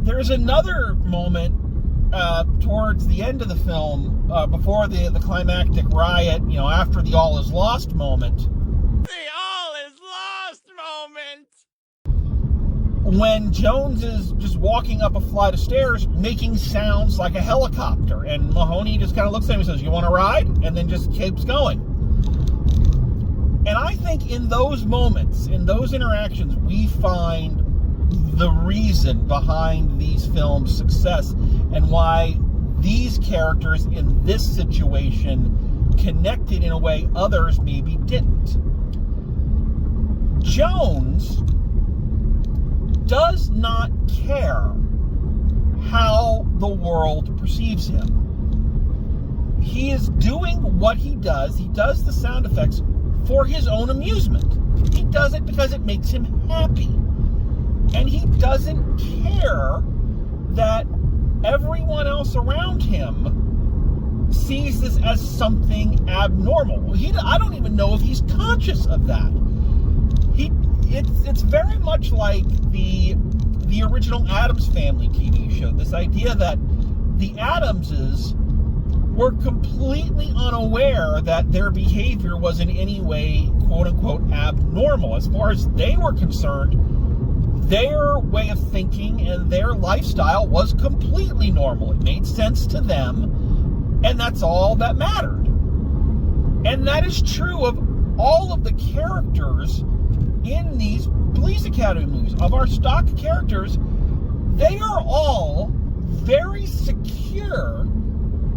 There's another moment towards the end of the film, before the climactic riot, after the all is lost moment. The all is lost moment! When Jones is just walking up a flight of stairs, making sounds like a helicopter, and Mahoney just kind of looks at him and says, "You want to ride?" And then just keeps going. And I think in those moments, in those interactions, we find the reason behind these films' success and why these characters in this situation connected in a way others maybe didn't. Jones does not care how the world perceives him. He is doing what he does. He does the sound effects for his own amusement. He does it because it makes him happy. And he doesn't care that everyone else around him sees this as something abnormal. I don't even know if he's conscious of that. It's very much like the the original Addams Family TV show. This idea that the Addamses were completely unaware that their behavior was in any way, quote-unquote, abnormal. As far as they were concerned, their way of thinking and their lifestyle was completely normal. It made sense to them, and that's all that mattered. And that is true of all of the characters in these Police Academy movies. Of our stock characters, they are all very secure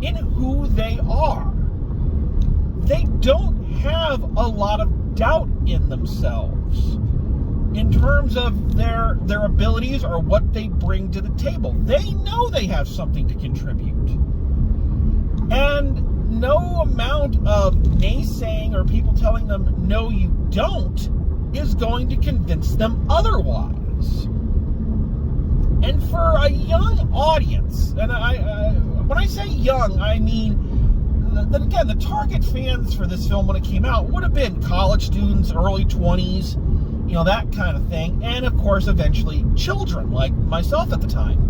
in who they are. They don't have a lot of doubt in themselves in terms of their abilities or what they bring to the table. They know they have something to contribute. And no amount of naysaying or people telling them, no, you don't, is going to convince them otherwise. And for a young audience, and when I say young, I mean that, again, the target fans for this film when it came out would have been college students, early 20s, you know, that kind of thing, and of course eventually children like myself at the time.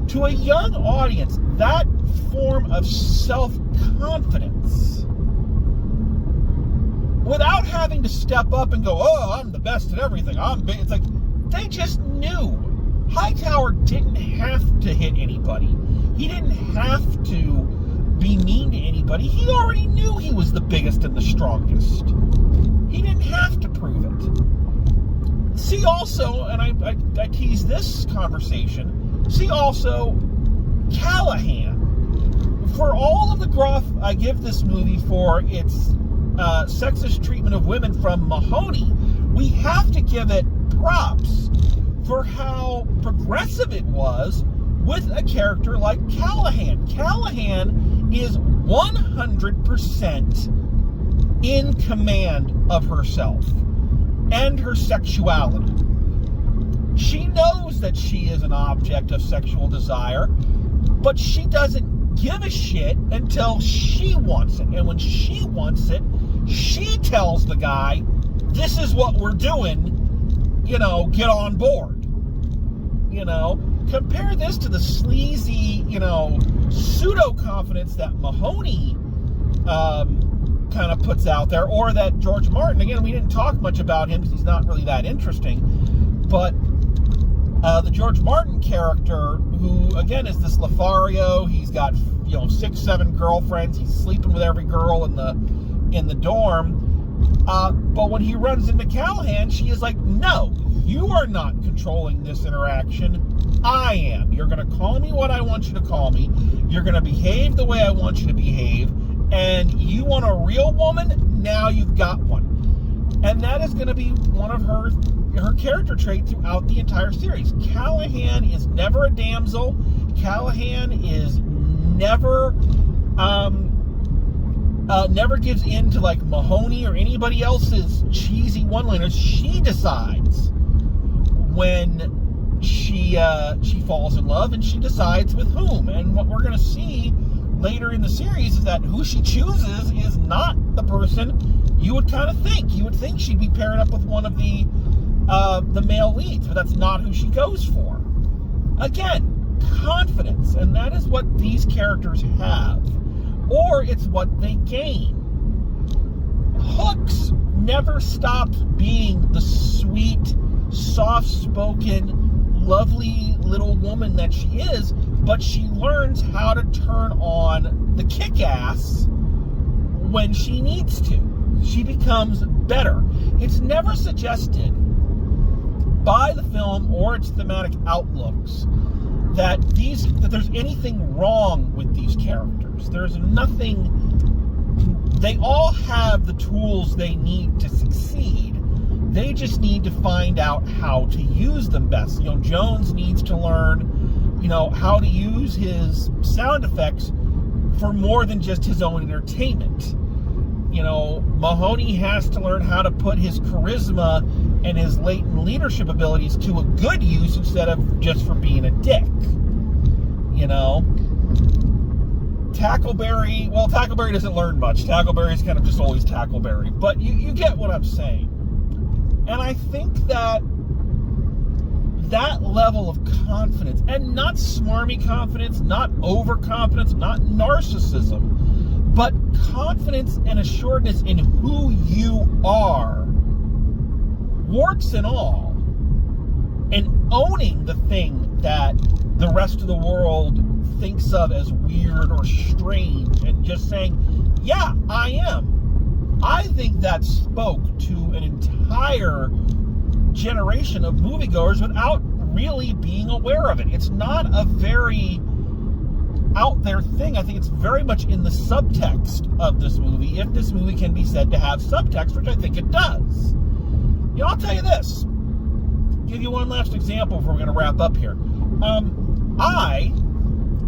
To a young audience, that form of self-confidence, without having to step up and go, oh, I'm the best at everything, I'm big, it's like they just knew. Hightower didn't have to hit anybody. He didn't have to be mean to anybody. He already knew he was the biggest and the strongest. He didn't have to prove it. See also, and I tease this conversation, see also Callahan. For all of the gruff I give this movie for its sexist treatment of women from Mahoney, we have to give it props for how progressive it was with a character like Callahan. Callahan is 100% in command of herself and her sexuality. She knows that she is an object of sexual desire, but she doesn't give a shit until she wants it. And when she wants it, she tells the guy, this is what we're doing, you know, get on board. You know, compare this to the sleazy, you know, pseudo-confidence that Mahoney kind of puts out there, or that George Martin, again, we didn't talk much about him because he's not really that interesting, but the George Martin character, who, again, is this Lothario, he's got, you know, 6-7 girlfriends, he's sleeping with every girl in the dorm, but when he runs into Callahan, she is like, no, you are not controlling this interaction. I am. You're going to call me what I want you to call me. You're going to behave the way I want you to behave. And you want a real woman? Now you've got one. And that is going to be one of her character traits throughout the entire series. Callahan is never a damsel. Callahan is never gives in to like Mahoney or anybody else's cheesy one-liners. She decides when she falls in love, and she decides with whom. And what we're going to see later in the series is that who she chooses is not the person you would kind of think. You would think she'd be paired up with one of the male leads, but that's not who she goes for. Again, confidence, and that is what these characters have, or it's what they gain. Hooks never stopped being the sweet, soft-spoken, lovely little woman that she is, but she learns how to turn on the kick-ass when she needs to. She becomes better. It's never suggested by the film or its thematic outlooks that there's anything wrong with these characters. There's nothing. They all have the tools they need to succeed. They just need to find out how to use them best. You know, Jones needs to learn, you know, how to use his sound effects for more than just his own entertainment. You know, Mahoney has to learn how to put his charisma and his latent leadership abilities to a good use instead of just for being a dick. You know? Tackleberry doesn't learn much. Tackleberry's kind of just always Tackleberry. But you get what I'm saying. And I think that that level of confidence, and not smarmy confidence, not overconfidence, not narcissism, but confidence and assuredness in who you are, warts and all, and owning the thing that the rest of the world thinks of as weird or strange, and just saying, yeah, I am. I think that spoke to an entire generation of moviegoers without really being aware of it. It's not a very out there thing. I think it's very much in the subtext of this movie, if this movie can be said to have subtext, which I think it does. You know, I'll tell you this. Give you one last example before we're going to wrap up here.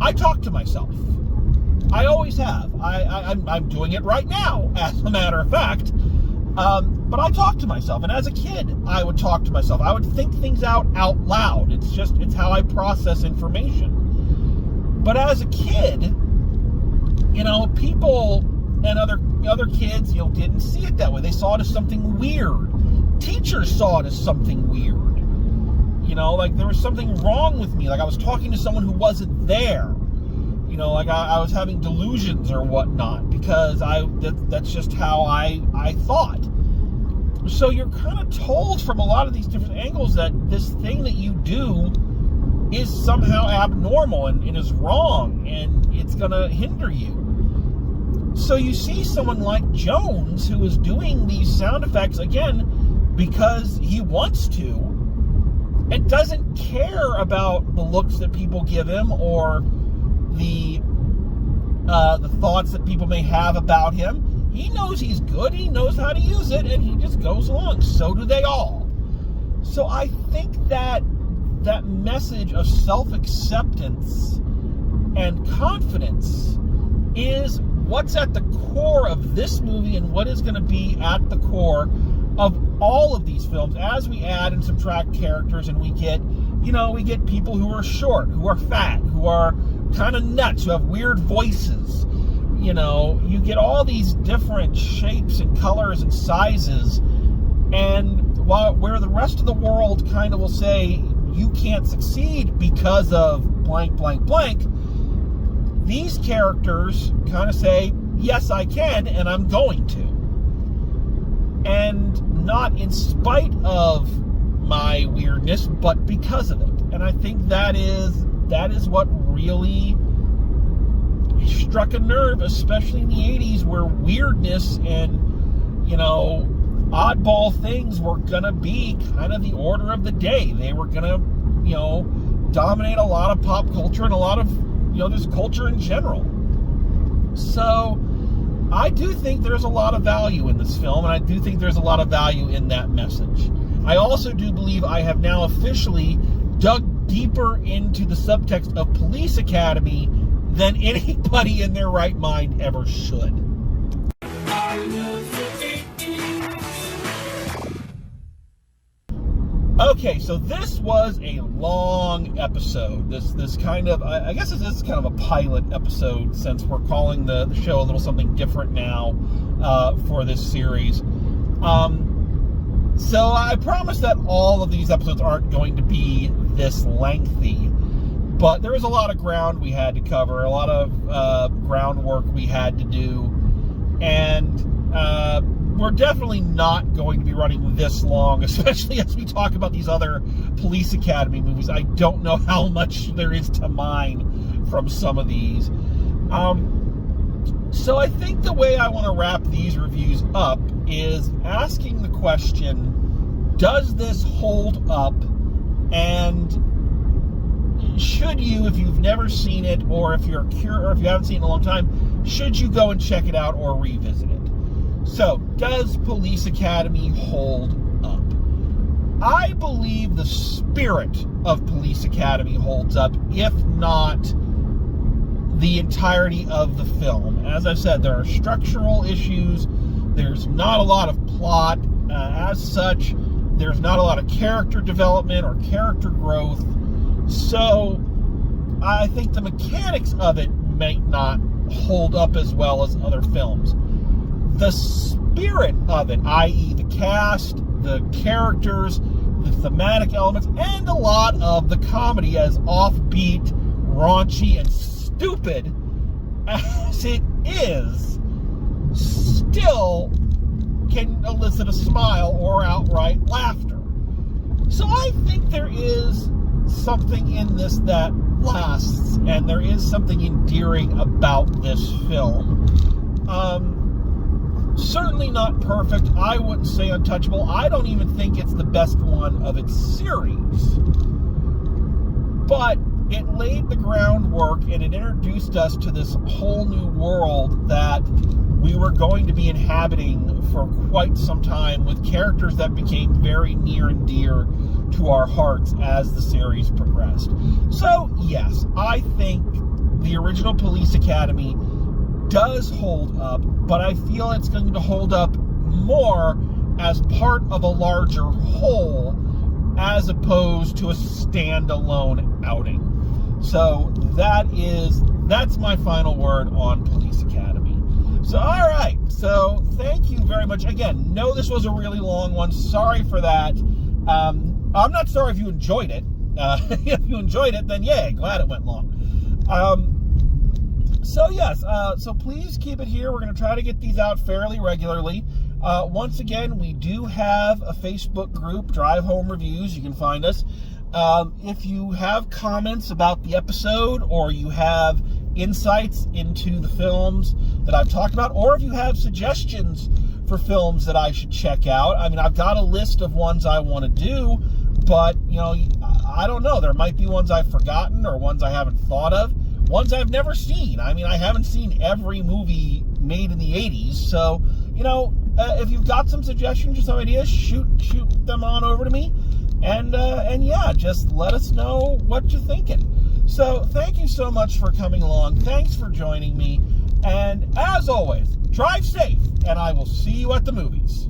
I talk to myself. I always have. I'm doing it right now, as a matter of fact. But I talk to myself, and as a kid, I would talk to myself. I would think things out loud. It's how I process information. But as a kid, you know, people and other kids, you know, didn't see it that way. They saw it as something weird. Teachers saw it as something weird. You know, like there was something wrong with me. Like I was talking to someone who wasn't there. You know, like I was having delusions or whatnot, because that's just how I thought. So you're kind of told from a lot of these different angles that this thing that you do is somehow abnormal and is wrong, and it's going to hinder you. So you see someone like Jones, who is doing these sound effects, again, because he wants to, and doesn't care about the looks that people give him or the thoughts that people may have about him. He knows he's good, he knows how to use it, and he just goes along. So do they all. So I think that message of self-acceptance and confidence is what's at the core of this movie, and what is going to be at the core of all of these films as we add and subtract characters, and we get people who are short, who are fat, who are kind of nuts, who have weird voices. You know, you get all these different shapes and colors and sizes, and where the rest of the world kind of will say, you can't succeed because of blank, blank, blank, these characters kind of say, yes, I can, and I'm going to. And not in spite of my weirdness, but because of it. And I think that is what really struck a nerve, especially in the 80s, where weirdness and, you know, oddball things were gonna be kind of the order of the day. They were gonna, you know, dominate a lot of pop culture and a lot of, you know, just culture in general. So I do think there's a lot of value in this film, and I do think there's a lot of value in that message. I also do believe I have now officially dug deeper into the subtext of Police Academy than anybody in their right mind ever should. Okay, so this was a long episode. This kind of, I guess this is kind of a pilot episode, since we're calling the show a little something different now for this series. So I promise that all of these episodes aren't going to be this lengthy, but there was a lot of ground we had to cover, a lot of groundwork we had to do, and we're definitely not going to be running this long, especially as we talk about these other Police Academy movies. I don't know how much there is to mine from some of these. So I think the way I want to wrap these reviews up is asking the question, does this hold up? And should you, if you've never seen it, or if you're curious, or if you haven't seen it in a long time, should you go and check it out or revisit it? So, does Police Academy hold up? I believe the spirit of Police Academy holds up, if not the entirety of the film. As I've said, there are structural issues. There's not a lot of plot as such. There's not a lot of character development or character growth. So, I think the mechanics of it might not hold up as well as other films. The spirit of it, i.e. the cast, the characters, the thematic elements, and a lot of the comedy, as offbeat, raunchy, and stupid as it is, still can elicit a smile or outright laughter. So I think there is something in this that lasts, and there is something endearing about this film. Certainly not perfect. I wouldn't say untouchable. I don't even think it's the best one of its series. But it laid the groundwork, and it introduced us to this whole new world that we were going to be inhabiting for quite some time, with characters that became very near and dear to our hearts as the series progressed. So, yes, I think the original Police Academy does hold up, but I feel it's going to hold up more as part of a larger whole as opposed to a standalone outing. So that's my final word on Police Academy. So, all right. So, thank you very much. Again, no, this was a really long one. Sorry for that. I'm not sorry if you enjoyed it. If you enjoyed it, then yay, glad it went long. So yes, so please keep it here. We're going to try to get these out fairly regularly. Once again, we do have a Facebook group, Drive Home Reviews. You can find us. If you have comments about the episode, or you have insights into the films that I've talked about, or if you have suggestions for films that I should check out. I mean, I've got a list of ones I want to do, but, you know, I don't know. There might be ones I've forgotten, or ones I haven't thought of, ones I've never seen. I mean, I haven't seen every movie made in the 80s, so, you know, if you've got some suggestions or some ideas, shoot them on over to me, and yeah, just let us know what you're thinking. So, thank you so much for coming along. Thanks for joining me, and as always, drive safe, and I will see you at the movies.